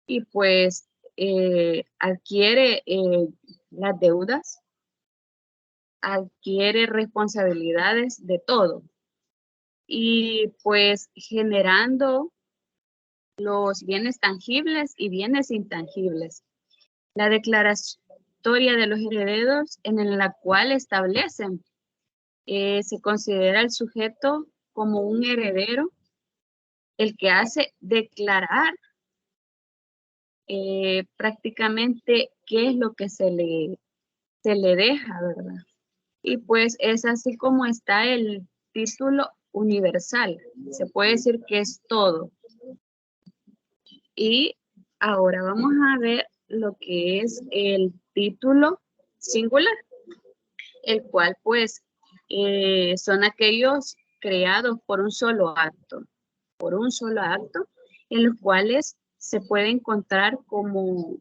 y pues adquiere las deudas, adquiere responsabilidades de todo y pues generando los bienes tangibles y bienes intangibles. La declaratoria de los herederos en la cual establecen se considera el sujeto como un heredero, el que hace declarar prácticamente qué es lo que se le deja, ¿verdad? Y pues es así como está el título universal. Se puede decir que es todo. Y ahora vamos a ver lo que es el título singular, el cual pues son aquellos creados por un solo acto, en los cuales se puede encontrar como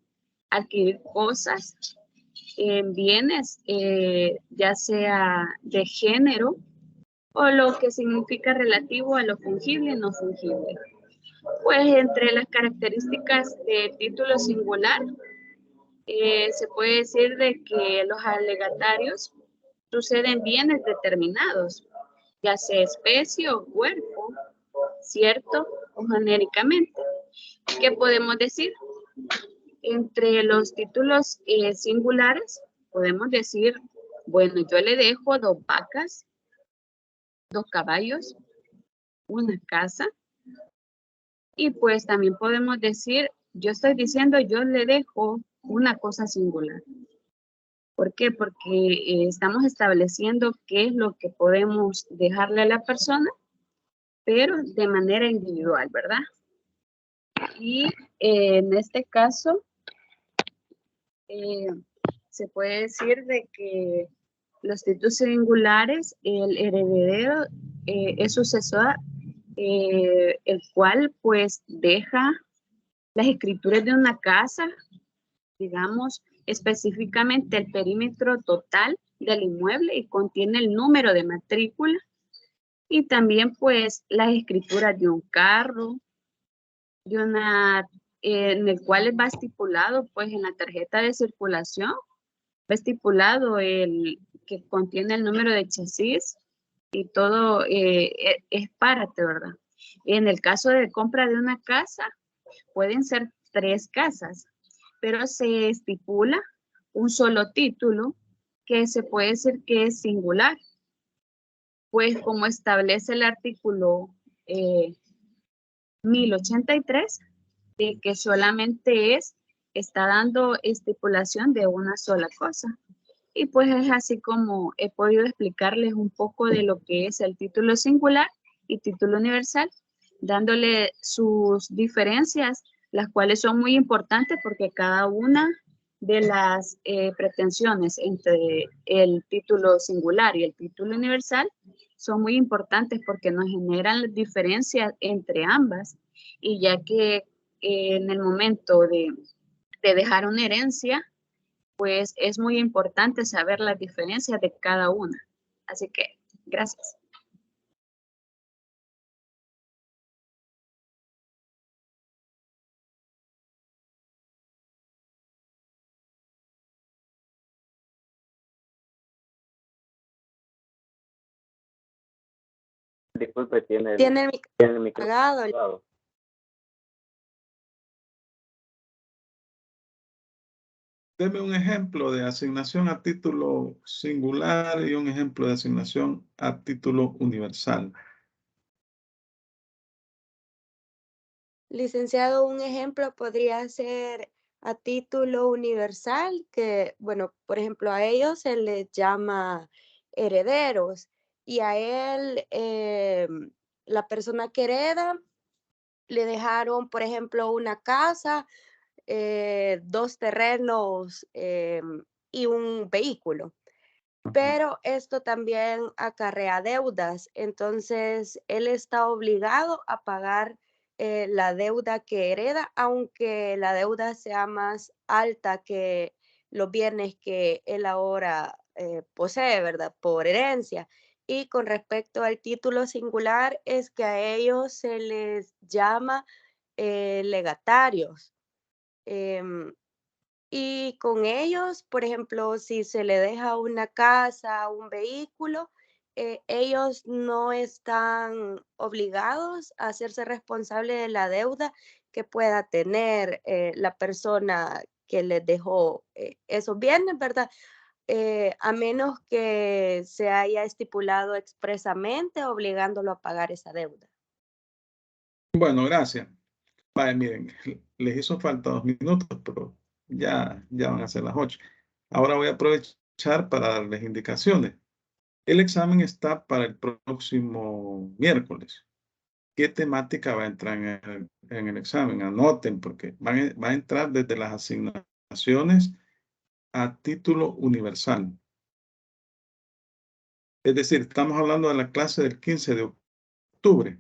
adquirir cosas, bienes, ya sea de género o lo que significa relativo a lo fungible y no fungible. Pues entre las características de título singular, se puede decir de que los alegatarios suceden bienes determinados, ya sea especie o cuerpo, cierto o genéricamente. ¿Qué podemos decir? Entre los títulos singulares, podemos decir, bueno, yo le dejo 2 vacas, 2 caballos, una casa. Y pues también podemos decir, yo estoy diciendo, yo le dejo una cosa singular. ¿Por qué? Porque estamos estableciendo qué es lo que podemos dejarle a la persona, pero de manera individual, ¿verdad? Y en este caso, se puede decir de que los títulos singulares, el heredero es sucesor, el cual pues deja las escrituras de una casa, digamos, específicamente el perímetro total del inmueble y contiene el número de matrícula y también pues las escrituras de un carro, de una, en el cual va estipulado pues en la tarjeta de circulación, va estipulado el que contiene el número de chasis y todo es párate, ¿verdad? En el caso de compra de una casa, pueden ser 3 casas, pero se estipula un solo título que se puede decir que es singular, pues como establece el artículo 1083, de que solamente está dando estipulación de una sola cosa. Y pues es así como he podido explicarles un poco de lo que es el título singular y título universal, dándole sus diferencias, las cuales son muy importantes porque cada una de las pretensiones entre el título singular y el título universal son muy importantes porque nos generan diferencias entre ambas y ya que en el momento de dejar una herencia, pues es muy importante saber las diferencias de cada una. Así que, gracias. Disculpe, tiene Tiene el micrófono apagado. apagado. Deme un ejemplo de asignación a título singular y un ejemplo de asignación a título universal. Licenciado, un ejemplo podría ser a título universal, que, bueno, por ejemplo, a ellos se les llama herederos y a él, la persona que hereda, le dejaron, por ejemplo, una casa, 2 terrenos y un vehículo. Pero esto también acarrea deudas, entonces él está obligado a pagar la deuda que hereda, aunque la deuda sea más alta que los bienes que él ahora posee, ¿verdad? Por herencia. Y con respecto al título singular, es que a ellos se les llama legatarios. Y con ellos, por ejemplo, si se le deja una casa, un vehículo, ellos no están obligados a hacerse responsable de la deuda que pueda tener la persona que les dejó esos bienes, ¿verdad? A menos que se haya estipulado expresamente obligándolo a pagar esa deuda. Bueno, gracias. Vale, miren, les hizo falta 2 minutos, pero ya van a ser las 8. Ahora voy a aprovechar para darles indicaciones. El examen está para el próximo miércoles. ¿Qué temática va a entrar en el examen? Anoten, porque va a entrar desde las asignaciones a título universal. Es decir, estamos hablando de la clase del 15 de octubre.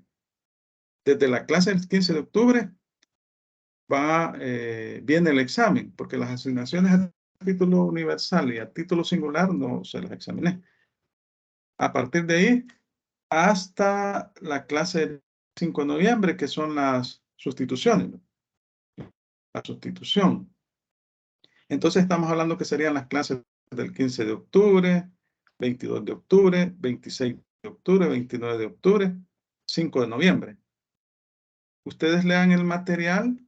Desde la clase del 15 de octubre viene el examen, porque las asignaciones a título universal y a título singular no se las examiné. A partir de ahí, hasta la clase del 5 de noviembre, que son las sustituciones. La sustitución. Entonces estamos hablando que serían las clases del 15 de octubre, 22 de octubre, 26 de octubre, 29 de octubre, 5 de noviembre. Ustedes lean el material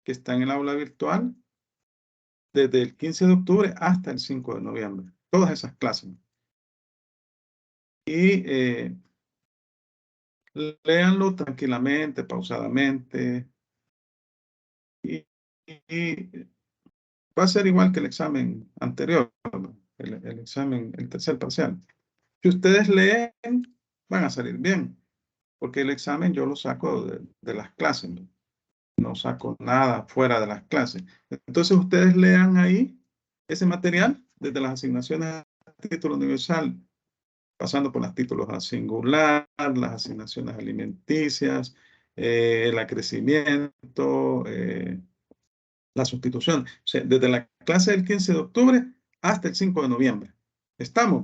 que está en el aula virtual desde el 15 de octubre hasta el 5 de noviembre. Todas esas clases. Y léanlo tranquilamente, pausadamente. Y va a ser igual que el examen anterior, el examen, el tercer parcial. Si ustedes leen, van a salir bien, porque el examen yo lo saco de las clases, no saco nada fuera de las clases. Entonces ustedes lean ahí ese material desde las asignaciones a título universal, pasando por los títulos a singular, las asignaciones alimenticias, el acrecimiento, la sustitución. O sea, desde la clase del 15 de octubre hasta el 5 de noviembre. ¿Estamos?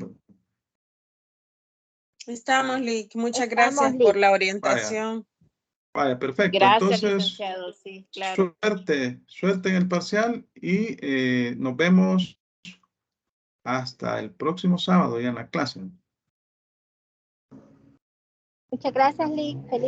Estamos, Lick. Muchas gracias por la orientación. Vaya, perfecto. Gracias, Entonces, licenciado. Sí, claro. suerte en el parcial y nos vemos hasta el próximo sábado ya en la clase. Muchas gracias, Lick. Feliz